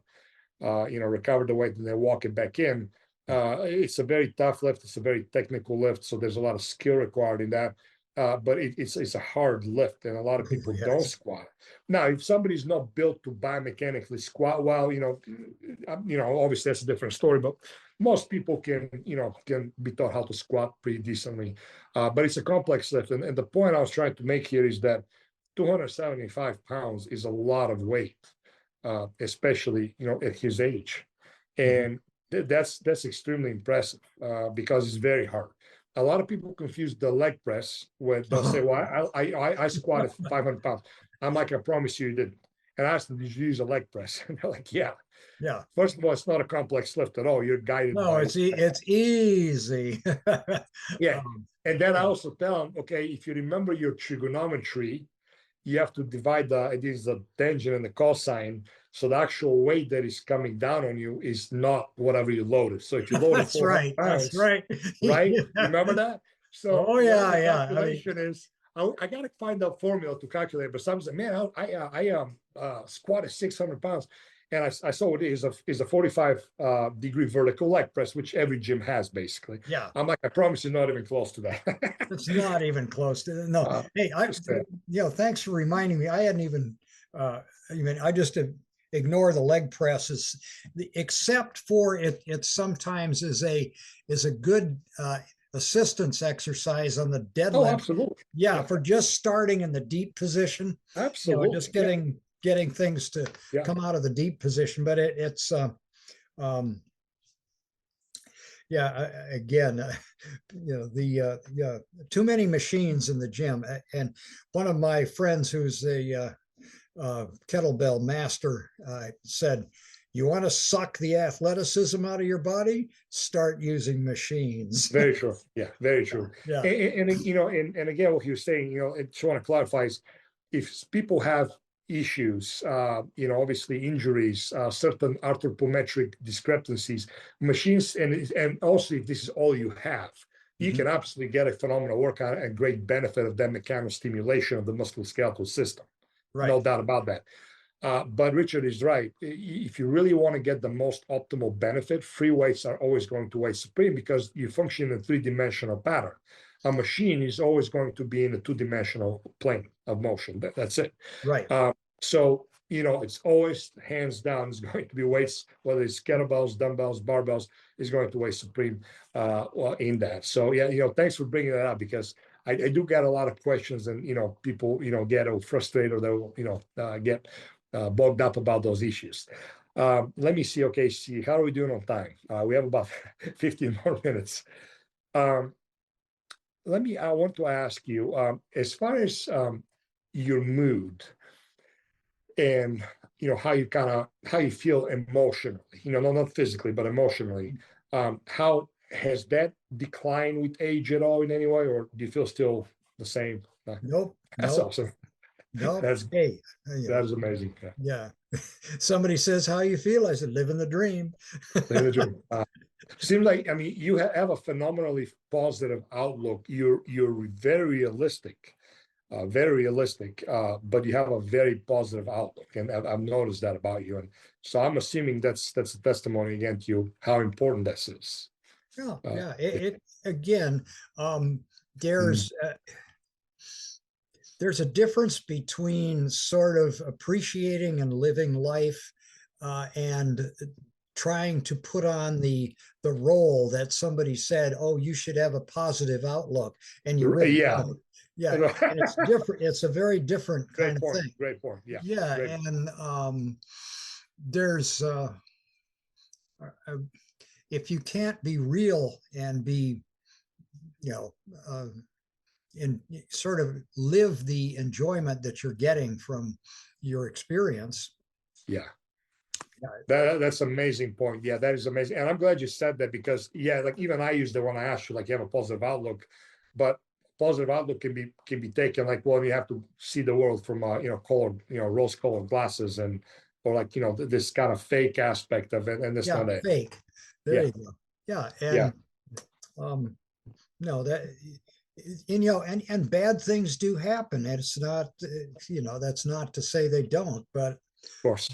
Speaker 2: recover the weight, and then walk it back in. It's a very tough lift. It's a very technical lift, so there's a lot of skill required in that. But it's a hard lift, and a lot of people don't
Speaker 3: yes.
Speaker 2: squat. Now, if somebody's not built to biomechanically squat well, obviously that's a different story. But most people can be taught how to squat pretty decently. But it's a complex lift, and the point I was trying to make here is that 275 pounds is a lot of weight, especially at his age, and that's extremely impressive because it's very hard. A lot of people confuse the leg press where they'll say, "Well, I squatted 500 pounds." I'm like, "I promise you didn't." And I asked them, "Did you use a leg press?" And they're like, "Yeah."
Speaker 3: Yeah.
Speaker 2: First of all, it's not a complex lift at all. You're guided
Speaker 3: No,
Speaker 2: by
Speaker 3: it's easy.
Speaker 2: yeah.
Speaker 3: Um,
Speaker 2: And then I also tell them, okay, if you remember your trigonometry, you have to divide it is the tangent and the cosine. So the actual weight that is coming down on you is not whatever you loaded. So if you loaded
Speaker 3: that's
Speaker 2: 400
Speaker 3: right. That's
Speaker 2: pounds,
Speaker 3: right.
Speaker 2: right?
Speaker 3: Yeah.
Speaker 2: Remember that? So
Speaker 3: Oh
Speaker 2: whatever
Speaker 3: yeah,
Speaker 2: the
Speaker 3: yeah. I mean,
Speaker 2: calculation is, I got to find a formula to calculate. But some say, man, I squatted 600 pounds. And I saw it is a 45 degree vertical leg press, which every gym has basically.
Speaker 3: yeah.
Speaker 2: I'm like, I promise you're not even close to that.
Speaker 3: It's not even close to no. Hey, thanks for reminding me. I hadn't even I just ignore the leg presses, except for it sometimes is a good assistance exercise on the
Speaker 2: Oh,
Speaker 3: deadlift.
Speaker 2: absolutely.
Speaker 3: Yeah, for just starting in the deep position,
Speaker 2: Absolutely.
Speaker 3: just getting things to come out of the deep position. But it's again, too many machines in the gym. And one of my friends who's a kettlebell master said, "You want to suck the athleticism out of your body? Start using machines."
Speaker 2: Very true. Yeah, very true.
Speaker 3: Yeah.
Speaker 2: And again, what you're saying, I just want to clarify is if people have issues, obviously injuries, certain arthropometric discrepancies, machines, and also if this is all you have, you can absolutely get a phenomenal workout and great benefit of that mechanical stimulation of the musculoskeletal system.
Speaker 3: Right.
Speaker 2: No doubt about that. But Richard is right. If you really want to get the most optimal benefit, free weights are always going to weigh supreme because you function in a three-dimensional pattern. A machine is always going to be in a two-dimensional plane of motion. That's it.
Speaker 3: Right.
Speaker 2: So, it's always hands down, it's going to be weights, whether it's kettlebells, dumbbells, barbells, is going to weigh supreme in that. So, yeah, thanks for bringing that up because I do get a lot of questions and, people, get frustrated or they'll, get bogged up about those issues. Let me see. Okay, how are we doing on time? We have about 15 more minutes. I want to ask you, as far as your mood and how you feel emotionally, not physically, but emotionally, how has that declined with age at all in any way, or do you feel still the same?
Speaker 3: Nope.
Speaker 2: That's awesome.
Speaker 3: Nope.
Speaker 2: That is amazing.
Speaker 3: Yeah. Somebody says, "How you feel?" I said, "Living the dream."
Speaker 2: Living the dream. Seems like, you have a phenomenally positive outlook. You're very realistic, but you have a very positive outlook, and I've noticed that about you. And so I'm assuming that's a testimony again to you how important this is.
Speaker 3: Yeah. It again, there's there's a difference between sort of appreciating and living life and trying to put on the role that somebody said, oh, you should have a positive outlook, and you really don't. Yeah, and it's different. It's a very different kind of thing.
Speaker 2: Great point. Yeah.
Speaker 3: Yeah, and there's if you can't be real and be, and sort of live the enjoyment that you're getting from your experience.
Speaker 2: Yeah. That's an amazing point. Yeah, that is amazing. And I'm glad you said that because, like even I used the one I asked you, like you have a positive outlook, but positive outlook can be taken like, well, you have to see the world from colored, rose colored glasses or like, this kind of fake aspect of it. And it's not
Speaker 3: fake. There you go. Yeah. And no, that, and bad things do happen. It's not, that's not to say they don't, but
Speaker 2: of course.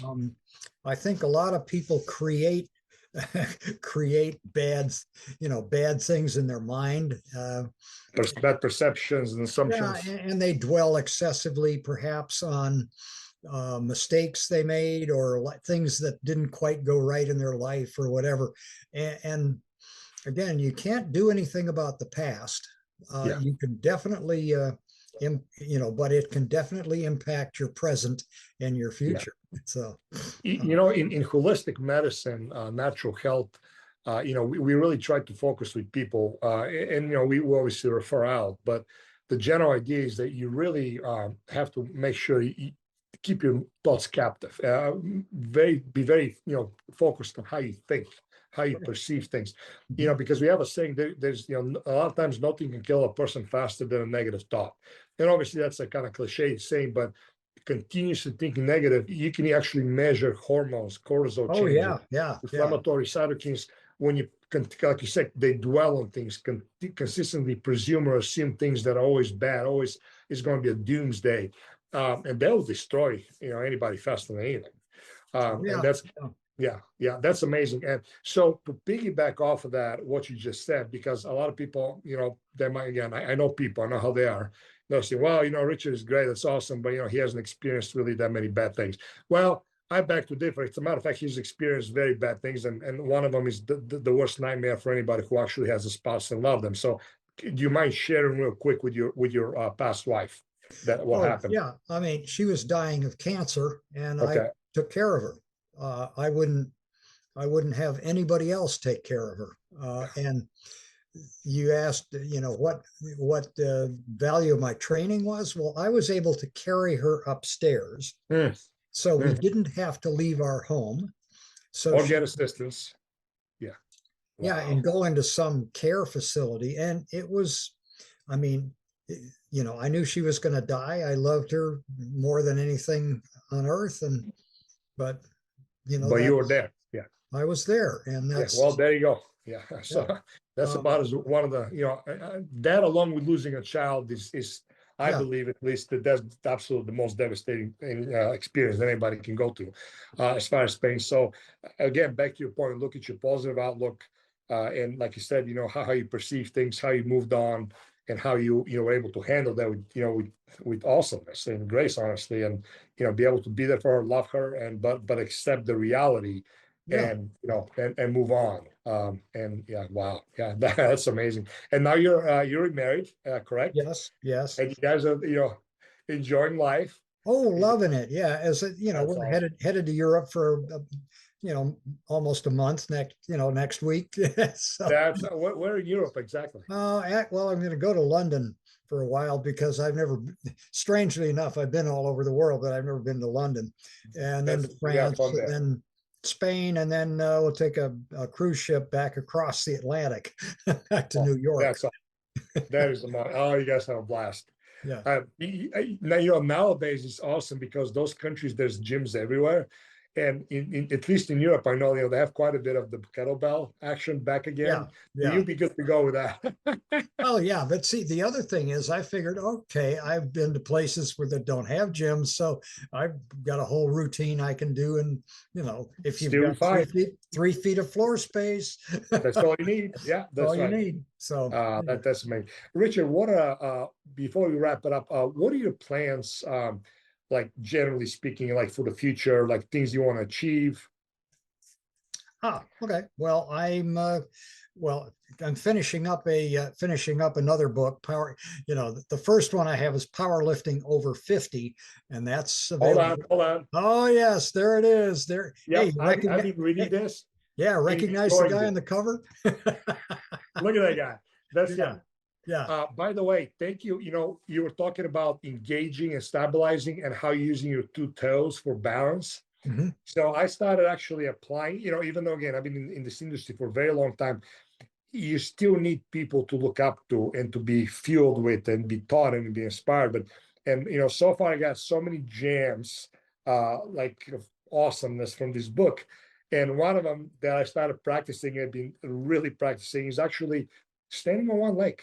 Speaker 3: I think a lot of people create bad things in their mind.
Speaker 2: Bad perceptions and assumptions.
Speaker 3: Yeah, and they dwell excessively perhaps on mistakes they made or things that didn't quite go right in their life or whatever. And again, you can't do anything about the past. You can definitely, but it can definitely impact your present and your future. So,
Speaker 2: in holistic medicine, natural health, we really try to focus with people, and we obviously refer out, but the general idea is that you really have to make sure you keep your thoughts captive. Be very focused on how you think, how you perceive things, because we have a saying there's a lot of times nothing can kill a person faster than a negative thought. And obviously that's a kind of cliche saying, but continuously thinking negative, you can actually measure hormones, cortisol changes, inflammatory cytokines. When you like you said, they dwell on things, consistently presume or assume things that are always bad, always is going to be a doomsday, and they'll destroy anybody faster than anything. And that's that's amazing. And so to piggyback off of that, what you just said, because a lot of people, they might, again, I know people, I know how they are. They'll say, well, Richard is great, that's awesome, but he hasn't experienced really that many bad things. Well, I beg to differ. As a matter of fact, he's experienced very bad things, and one of them is the worst nightmare for anybody who actually has a spouse and love them. So do you mind sharing real quick with your past wife what happened?
Speaker 3: Yeah, I mean, she was dying of cancer, and I took care of her. I wouldn't have anybody else take care of her. And you asked, what the value of my training was. Well, I was able to carry her upstairs, so we didn't have to leave our home. So
Speaker 2: or get assistance. Yeah.
Speaker 3: Wow. Yeah, and go into some care facility, and it was, I mean, I knew she was going to die. I loved her more than anything on earth, but
Speaker 2: you were there. Yeah,
Speaker 3: I was there, and that's
Speaker 2: well. There you go. Yeah, so that's about as one of the that along with losing a child is I believe at least that's absolutely the most devastating experience that anybody can go through as far as pain. So again, back to your point, look at your positive outlook, and like you said, how you perceive things, how you moved on, and how you were able to handle that with awesomeness and grace, honestly, and be able to be there for her, love her, and but accept the reality. And and move on. Wow, that's amazing. And now you're remarried, correct?
Speaker 3: Yes.
Speaker 2: And you guys are enjoying life.
Speaker 3: Oh, loving it. Yeah, as we're awesome. headed to Europe for almost a month next week.
Speaker 2: So, that's where in Europe exactly?
Speaker 3: Well, I'm going to go to London for a while because strangely enough, I've been all over the world, but I've never been to London, and then to France, and then Spain, and then we'll take a cruise ship back across the Atlantic back to New York.
Speaker 2: That is you guys have a blast.
Speaker 3: Yeah.
Speaker 2: Now nowadays it's awesome because those countries there's gyms everywhere, And at least in Europe, I know, they have quite a bit of the kettlebell action back again.
Speaker 3: Yeah.
Speaker 2: You'd be good to go with that.
Speaker 3: Oh yeah, but see, the other thing is, I figured, okay, I've been to places where they don't have gyms, so I've got a whole routine I can do, and if you've
Speaker 2: Still
Speaker 3: got
Speaker 2: fine.
Speaker 3: 3 feet of floor space,
Speaker 2: That's all you need. Yeah, that's
Speaker 3: all you
Speaker 2: right.
Speaker 3: need. So
Speaker 2: That's amazing. Richard, before we wrap it up, what are your plans, like generally speaking, like for the future, like things you want to achieve?
Speaker 3: Okay. Well, I'm finishing up another book. The first one I have is Powerlifting Over 50, and that's available.
Speaker 2: Hold on.
Speaker 3: Oh yes, there it is. There.
Speaker 2: Yeah,
Speaker 3: Hey,
Speaker 2: I've been reading this.
Speaker 3: Yeah, recognize the guy on the cover.
Speaker 2: Look at that guy. That's him.
Speaker 3: Yeah.
Speaker 2: By the way, thank you. You were talking about engaging and stabilizing and how you're using your two toes for balance.
Speaker 3: Mm-hmm.
Speaker 2: So I started actually applying, even though, again, I've been in this industry for a very long time, you still need people to look up to and to be fueled with and be taught and be inspired. And so far I got so many gems, of awesomeness from this book. And one of them that I started practicing and been really practicing is actually standing on one leg.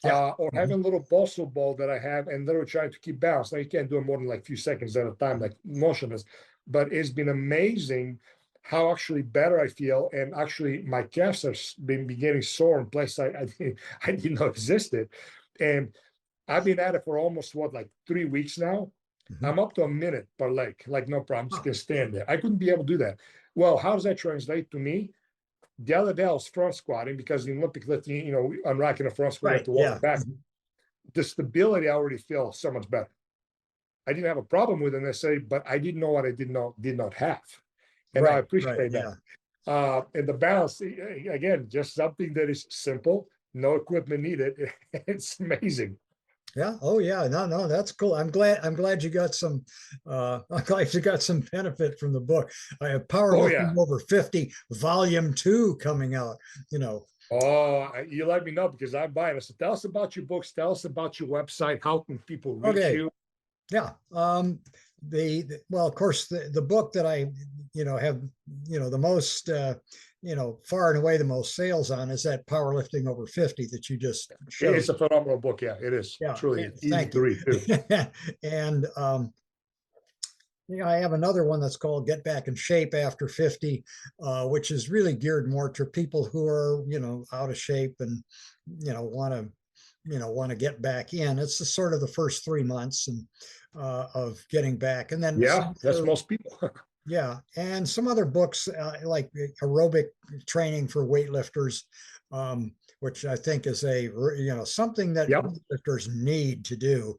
Speaker 2: Or having a little muscle ball that I have, and literally trying to keep balance. Now you can't do it more than like a few seconds at a time, like motionless. But it's been amazing how actually better I feel, and actually my calves have been getting sore in places I didn't know existed. And I've been at it for almost 3 weeks now. Mm-hmm. I'm up to a minute per leg, like no problem. I'm just gonna stand there. I couldn't be able to do that. Well, how does that translate to me? The other day I was front squatting, because in Olympic lifting, unracking a front squat, you have to walk back. The stability I already feel so much better. I didn't have a problem with it necessarily, but I didn't know what I did not have. And I appreciate that. And the balance, again, just something that is simple, no equipment needed. It's amazing.
Speaker 3: Yeah. Oh yeah. No, that's cool. I'm glad you got some benefit from the book. I have Powerlifting Over 50 Volume 2 coming out,
Speaker 2: Oh, you let me know, because I'm buying it. So tell us about your books. Tell us about your website. How can people reach you?
Speaker 3: Yeah. Well, of course, the book that I, have, the most, far and away the most sales on is that Powerlifting Over 50 that you just showed.
Speaker 2: It's a phenomenal book. Yeah, it is. Yeah, truly. It's easy to read too.
Speaker 3: And, I have another one that's called Get Back in Shape After 50, which is really geared more to people who are, out of shape and, want to get back in. It's the sort of the first 3 months of getting back. And then
Speaker 2: that's most people.
Speaker 3: Yeah. And some other books like aerobic training for weightlifters, which I think is something that weightlifters need to do.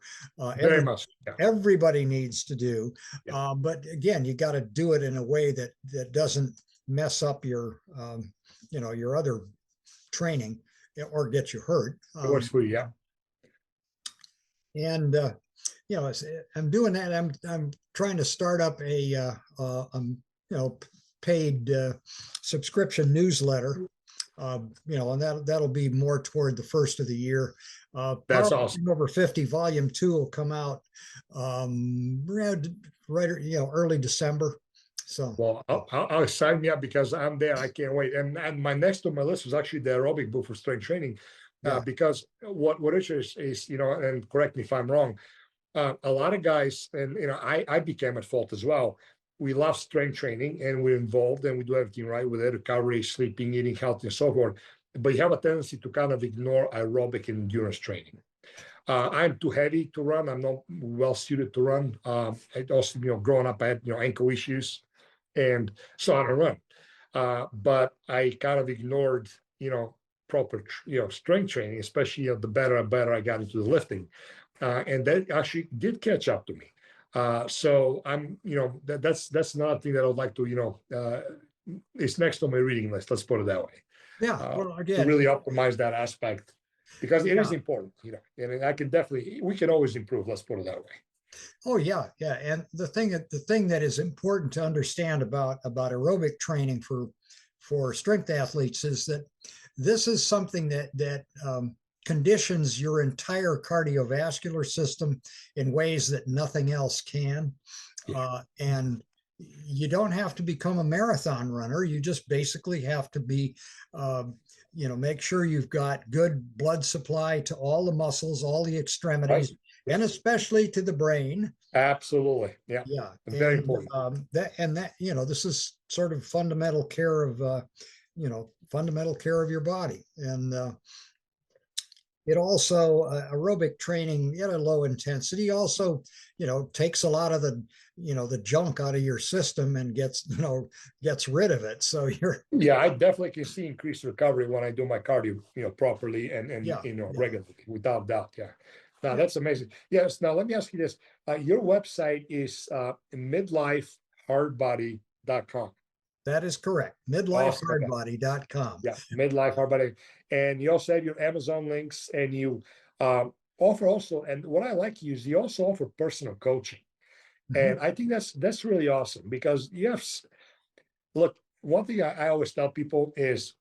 Speaker 2: Very much. Yeah.
Speaker 3: Everybody needs to do. Yeah. But again, you got to do it in a way that doesn't mess up your, your other training or get you hurt.
Speaker 2: It works for you. Yeah.
Speaker 3: And, I'm doing that. I'm trying to start up a paid subscription newsletter. And that'll be more toward the first of the year.
Speaker 2: That's awesome.
Speaker 3: Over 50 Volume 2 will come out early December. So
Speaker 2: I'll sign me up, because I'm there. I can't wait. And my next on my list was actually the aerobic book for strength training, because what Richard is, and correct me if I'm wrong. A lot of guys, and I became at fault as well. We love strength training, and we're involved, and we do everything right with it: recovery, sleeping, eating healthy, and so forth. But you have a tendency to kind of ignore aerobic and endurance training. I'm too heavy to run. I'm not well suited to run. I also, growing up, I had ankle issues, and so I don't run. But I kind of ignored proper strength training, especially the better and better I got into the lifting. And that actually did catch up to me. So I'm, that's another thing that I would like to, it's next on my reading list. Let's put it that way.
Speaker 3: Yeah. Well, again,
Speaker 2: to really optimize that aspect, because it is important, and we can always improve. Let's put it that way.
Speaker 3: Oh yeah. Yeah. And the thing that is important to understand about aerobic training for strength athletes is that this is something that conditions your entire cardiovascular system in ways that nothing else can. And you don't have to become a marathon runner. You just basically have to be, make sure you've got good blood supply to all the muscles, all the extremities,
Speaker 2: Right.
Speaker 3: and especially to the brain.
Speaker 2: Absolutely. Yeah.
Speaker 3: Yeah.
Speaker 2: Very
Speaker 3: And
Speaker 2: important.
Speaker 3: this is sort of fundamental care of, fundamental care of your body. And it also, aerobic training at a low intensity also, takes a lot of the junk out of your system and gets rid of it. So you're,
Speaker 2: Yeah, I definitely can see increased recovery when I do my cardio, properly and
Speaker 3: yeah,
Speaker 2: regularly, without doubt. Yeah. Now
Speaker 3: yeah,
Speaker 2: that's amazing. Yes. Now let me ask you this. Your website is midlifehardbody.com.
Speaker 3: that is correct.
Speaker 2: Awesome. Okay.
Speaker 3: Midlifehardbody.com.
Speaker 2: Yeah, midlife hard body. And you also have your Amazon links, and you offer also, and what I like is you also offer personal coaching.
Speaker 3: Mhm.
Speaker 2: And I think that's really awesome because look, one thing I always tell people is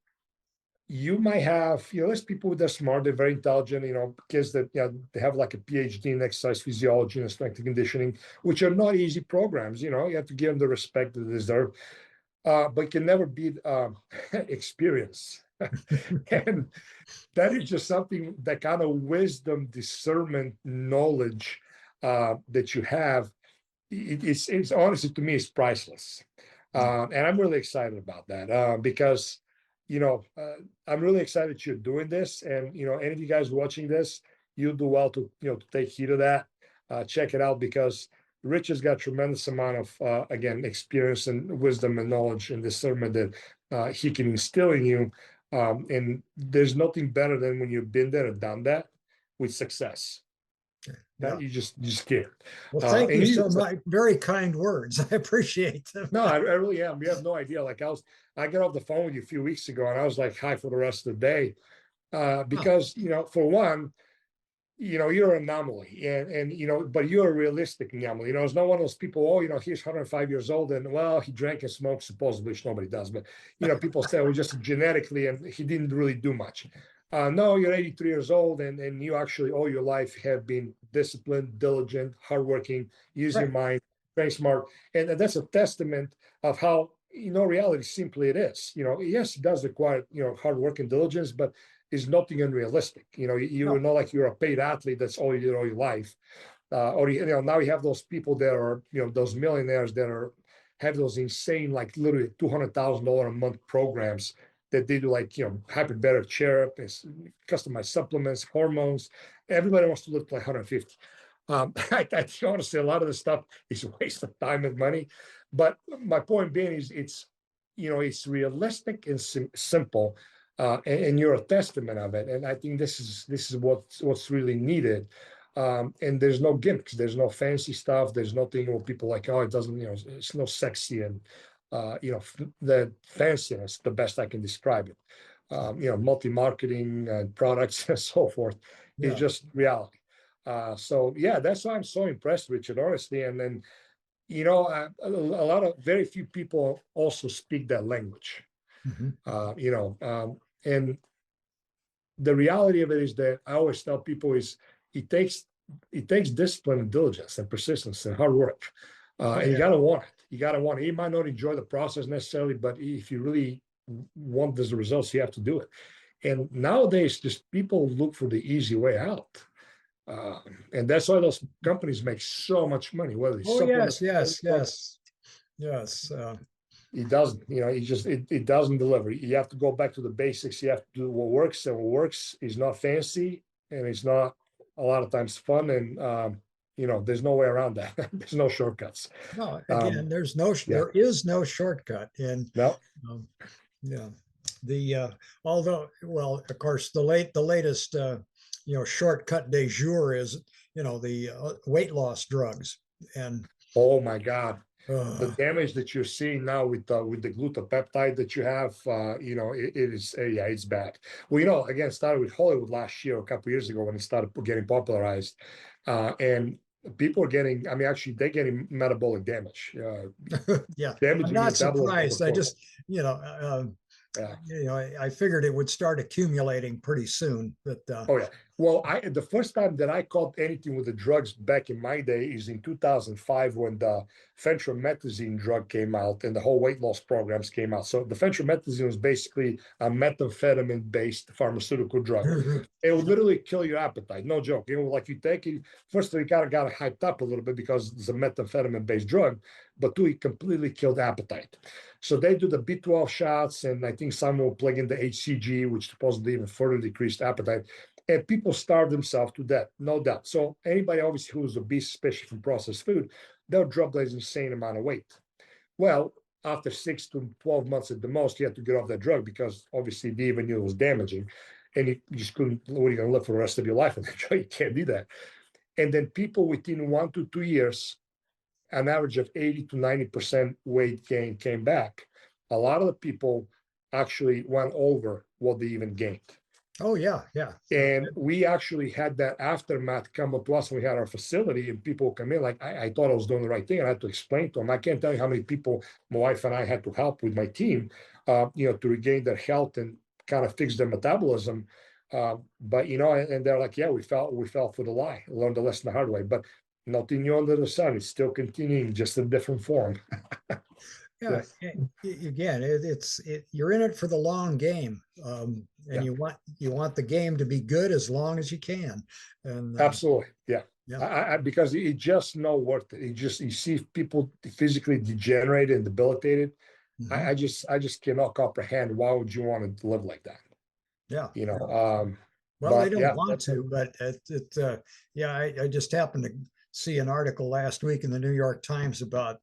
Speaker 2: you might have, there's people that are smart, they're very intelligent, kids that, they have like a PhD in exercise physiology and strength and conditioning, which are not easy programs. You have to give them the respect that they deserve, but can never beat experience. And that is just something, that kind of wisdom, discernment, knowledge that you have. It's honestly, to me, it's priceless. And I'm really excited about that because, I'm really excited you're doing this. And, any of you guys watching this, you'll do well to, to take heed of that. Check it out because Rich has got tremendous amount of, again, experience and wisdom and knowledge and discernment that he can instill in you. And there's nothing better than when you've been there and done that with success.
Speaker 3: Yeah.
Speaker 2: You just can't.
Speaker 3: Well, thank
Speaker 2: and
Speaker 3: you
Speaker 2: you
Speaker 3: so
Speaker 2: just-
Speaker 3: much. Very kind words. I appreciate them.
Speaker 2: No, I really am. You have no idea. Like I got off the phone with you a few weeks ago, and I was like high for the rest of the day, because for one, you're an anomaly, and but you're a realistic anomaly. It's not one of those people. Oh, he's 105 years old, and well, he drank and smoked, supposedly, which nobody does. But people say, well, just genetically, and he didn't really do much. No, you're 83 years old, and you actually all your life have been disciplined, diligent, hardworking, use your mind, very smart, and that's a testament of how reality simply it is. Yes, it does require hard work and diligence, but is nothing unrealistic. You're not like you're a paid athlete that's all you did all your life, or now you have those people that are those millionaires that have those insane, like literally $200,000 a month programs that they do, like hyperbaric chair, customized supplements, hormones. Everybody wants to look like 150. I honestly, a lot of the stuff is a waste of time and money. But my point being is it's realistic and simple. And you're a testament of it. And I think this is what's really needed. And there's no gimmicks, there's no fancy stuff, there's nothing where people like, oh, it doesn't, it's no sexy and the fanciness, the best I can describe it. Multi-marketing and products and so forth is just reality. So yeah, that's why I'm so impressed, Richard, honestly. And then a lot of very few people also speak that language. And the reality of it is that I always tell people is it takes discipline and diligence and persistence and hard work. And you gotta want it. You gotta want it. You might not enjoy the process necessarily, but if you really want those results, you have to do it. And nowadays, just people look for the easy way out. And that's why those companies make so much money. Whether it's
Speaker 3: yes.
Speaker 2: It doesn't, it doesn't deliver. You have to go back to the basics. You have to do what works, and what works is not fancy, and it's not a lot of times fun. And there's no way around that. There's no shortcuts.
Speaker 3: No, again, there is no shortcut. And
Speaker 2: no,
Speaker 3: although, well, of course, the latest shortcut de jour is the weight loss drugs. And
Speaker 2: oh my God. The damage that you're seeing now with the glutapeptide that you have, it is, it's bad. Well, again, it started with Hollywood last year, a couple of years ago, when it started getting popularized, and people are getting, actually, they're getting metabolic damage.
Speaker 3: I'm not surprised. I just, I figured it would start accumulating pretty soon. But
Speaker 2: oh yeah, Well, the first time that I caught anything with the drugs back in my day is in 2005 when the fentramethazine drug came out and the whole weight loss programs came out. So the fentramethazine was basically a methamphetamine-based pharmaceutical drug. It would literally kill your appetite, no joke. You know, like you take it, first you kind of got hyped up a little bit because it's a methamphetamine-based drug, but two, it completely killed appetite. So they do the B12 shots, and I think some will plug in the HCG, which supposedly even further decreased appetite. And people starve themselves to death, no doubt. So anybody obviously who's obese, especially from processed food, they'll drop this insane amount of weight. Well, after 6 to 12 months at the most, you had to get off that drug because obviously they even knew it was damaging. And you just couldn't, what are you going to live for the rest of your life on that drug? You can't do that. And then people within 1 to 2 years, an average of 80 to 90% weight gain came back. A lot of the people actually went over what they even gained.
Speaker 3: Oh, yeah.
Speaker 2: And we actually had that aftermath come up to us when we had our facility, and people come in like, I thought I was doing the right thing. I had to explain to them. I can't tell you how many people my wife and I had to help with my team, to regain their health and kind of fix their metabolism. But, and they're like, yeah, we fell for the lie, learned the lesson the hard way. But nothing new under the sun. It's still continuing, just in different form.
Speaker 3: Yeah. Again, you're in it for the long game, and you want the game to be good as long as you can. And
Speaker 2: absolutely, yeah. Because it's just not worth it. You see people physically degenerated and debilitated. Mm-hmm. I just cannot comprehend why would you want to live like that.
Speaker 3: Yeah.
Speaker 2: Well,
Speaker 3: they don't want to, but I just happened to see an article last week in the New York Times about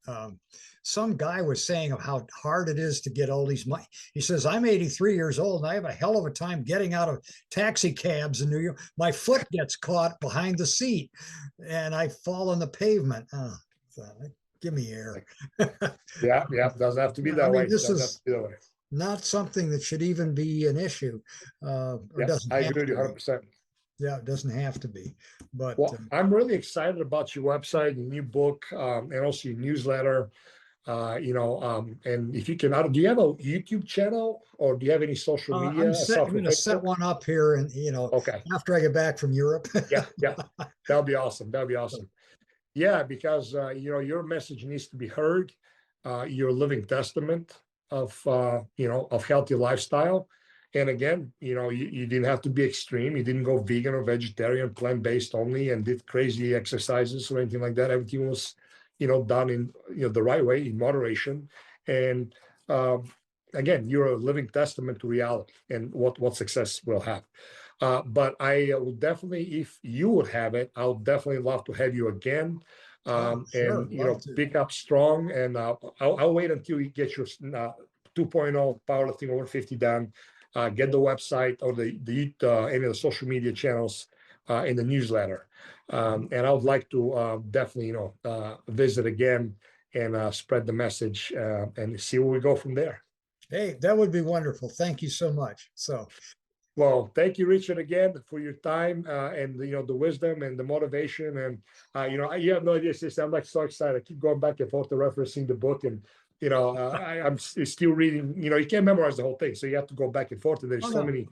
Speaker 3: some guy was saying of how hard it is to get all these money. He says, I'm 83 years old and I have a hell of a time getting out of taxi cabs in New York. My foot gets caught behind the seat and I fall on the pavement. Give me air.
Speaker 2: Yeah. Doesn't have to be that way.
Speaker 3: This is not something that should even be an issue. I agree with you 100%. Yeah, it doesn't have to be. But
Speaker 2: I'm really excited about your website, your new book, and also your newsletter. And if you can, do you have a YouTube channel or do you have any social media?
Speaker 3: I'm going to set one up here, and
Speaker 2: okay,
Speaker 3: after I get back from Europe.
Speaker 2: yeah, that'll be awesome. Yeah, because your message needs to be heard. You're a living testament of healthy lifestyle. And again, you didn't have to be extreme. You didn't go vegan or vegetarian, plant-based only, and did crazy exercises or anything like that. Everything was, done in the right way, in moderation. And again, you're a living testament to reality and what success will have. But I would definitely, if you would have it, I would definitely love to have you again.
Speaker 3: Sure,
Speaker 2: and pick up strong. And I'll wait until you get your 2.0 powerlifting over 50 done. Get the website or any of the social media channels in the newsletter. And I would like to definitely, visit again and spread the message and see where we go from there.
Speaker 3: Hey, that would be wonderful. Thank you so much.
Speaker 2: Well, thank you, Richard, again for your time and the wisdom and the motivation. And you have no idea, sister. I'm like so excited. I keep going back and forth to referencing the book, and I'm still reading. You can't memorize the whole thing, so you have to go back and forth. And there's many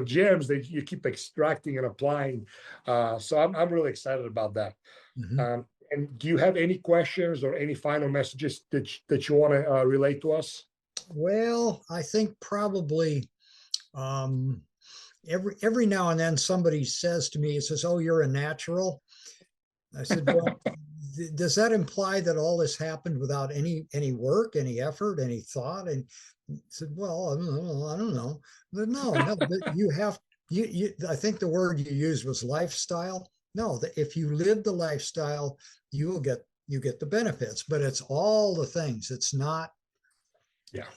Speaker 2: gems that you keep extracting and applying. So I'm really excited about that. Mm-hmm. And do you have any questions or any final messages that you want to relate to us?
Speaker 3: Well, I think probably. Every now and then somebody says to me, "Oh, you're a natural." I said, "Well, does that imply that all this happened without any work, any effort, any thought?" And I said, "Well, I don't know." But no, I think the word you used was lifestyle. No, if you live the lifestyle, you get the benefits. But it's all the things. It's not.
Speaker 2: Yeah.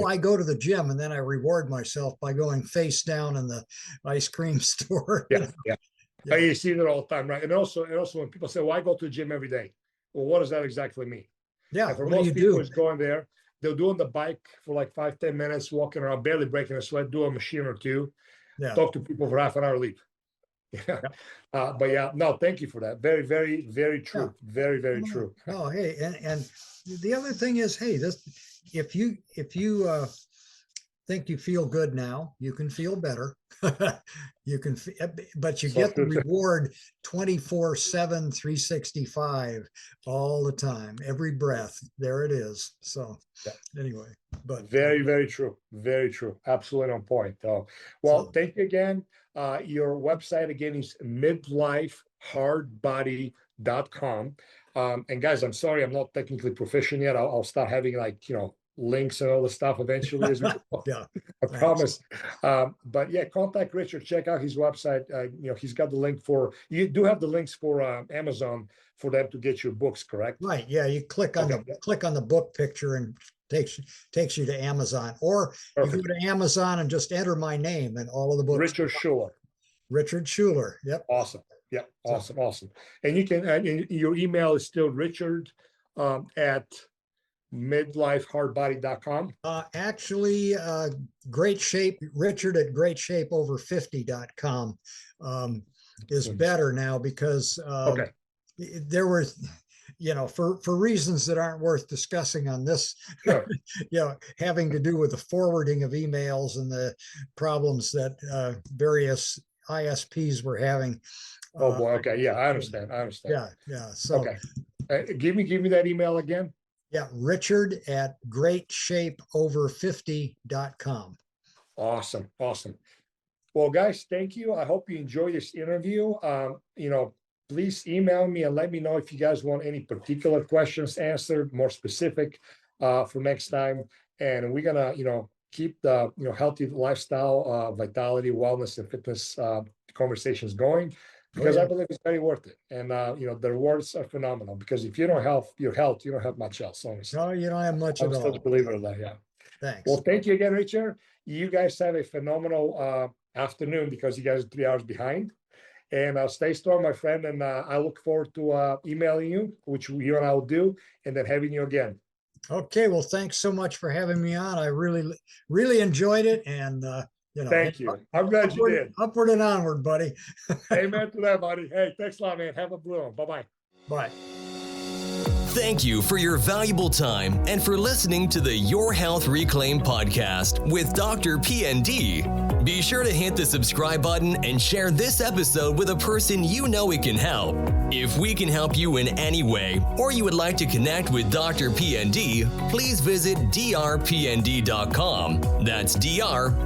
Speaker 3: I go to the gym and then I reward myself by going face down in the ice cream store.
Speaker 2: Yeah. You see that all the time, right? And also when people say, "Well, I go to the gym every day," well, what does that exactly mean?
Speaker 3: Yeah.
Speaker 2: And for most people, who's going there, they'll do on the bike for like 5-10 minutes, walking around, barely breaking a sweat, do a machine or two, talk to people for half an hour, leave. Yeah. But yeah, no, thank you for that. Very, very, very true. Yeah. Very, very true.
Speaker 3: Oh, hey, and the other thing is, hey, if you think you feel good now. You can feel better. But you
Speaker 2: So
Speaker 3: get the
Speaker 2: true.
Speaker 3: reward 24/7, 365 all the time, every breath. There it is. So anyway, but
Speaker 2: Very, very true. Very true. Absolutely on point. Well,
Speaker 3: So-
Speaker 2: thank you again. Your website again is midlifehardbody.com. And guys, I'm sorry, I'm not technically proficient yet. I'll start having links and all the stuff eventually as we go.
Speaker 3: yeah,
Speaker 2: I promise. But yeah, contact Richard. Check out his website. He's got the link you do have the links for Amazon for them to get your books, correct?
Speaker 3: right. Yeah, you click on the book picture and takes you to Amazon, or
Speaker 2: Perfect.
Speaker 3: you go to Amazon and just enter my name and all of the books.
Speaker 2: Richard Schuller.
Speaker 3: Richard Schuller. Yep.
Speaker 2: Awesome. Yeah. Awesome. And you can, and your email is still Richard at midlifehardbody.com.
Speaker 3: Actually, great shape, Richard at greatshapeover50.com is better now, because there were, for reasons that aren't worth discussing on this,
Speaker 2: Sure.
Speaker 3: Having to do with the forwarding of emails and the problems that various ISPs were having.
Speaker 2: Oh boy. Okay. Yeah, I understand.
Speaker 3: Yeah. So
Speaker 2: okay. Give me that email again.
Speaker 3: Yeah, Richard at greatshapeover50.com.
Speaker 2: Awesome. Well, guys, thank you. I hope you enjoy this interview. Please email me and let me know if you guys want any particular questions answered, more specific for next time. And we're gonna, keep the healthy lifestyle, vitality, wellness, and fitness conversations going, because I believe it's very worth it. And the rewards are phenomenal, because if you don't have your health, you don't have much else. Honestly.
Speaker 3: No, you don't have much
Speaker 2: I'm
Speaker 3: at
Speaker 2: such
Speaker 3: all.
Speaker 2: a believer in that. Yeah.
Speaker 3: Thanks.
Speaker 2: Well, thank you again, Richard. You guys have a phenomenal afternoon, because you guys are 3 hours behind. And stay strong, my friend. And I look forward to emailing you, which you and I will do, and then having you again.
Speaker 3: Okay. Well, thanks so much for having me on. I really, really enjoyed it. And,
Speaker 2: thank you. I'm glad you did.
Speaker 3: Upward and onward, buddy.
Speaker 2: Amen to that, buddy. Hey, thanks a lot, man. Have a blue one. Bye-bye.
Speaker 3: Bye.
Speaker 1: Thank you for your valuable time and for listening to the Your Health Reclaimed podcast with DrPND. Be sure to hit the subscribe button and share this episode with a person you know it can help. If we can help you in any way, or you would like to connect with DrPND, please visit drpnd.com. That's drpnd.com.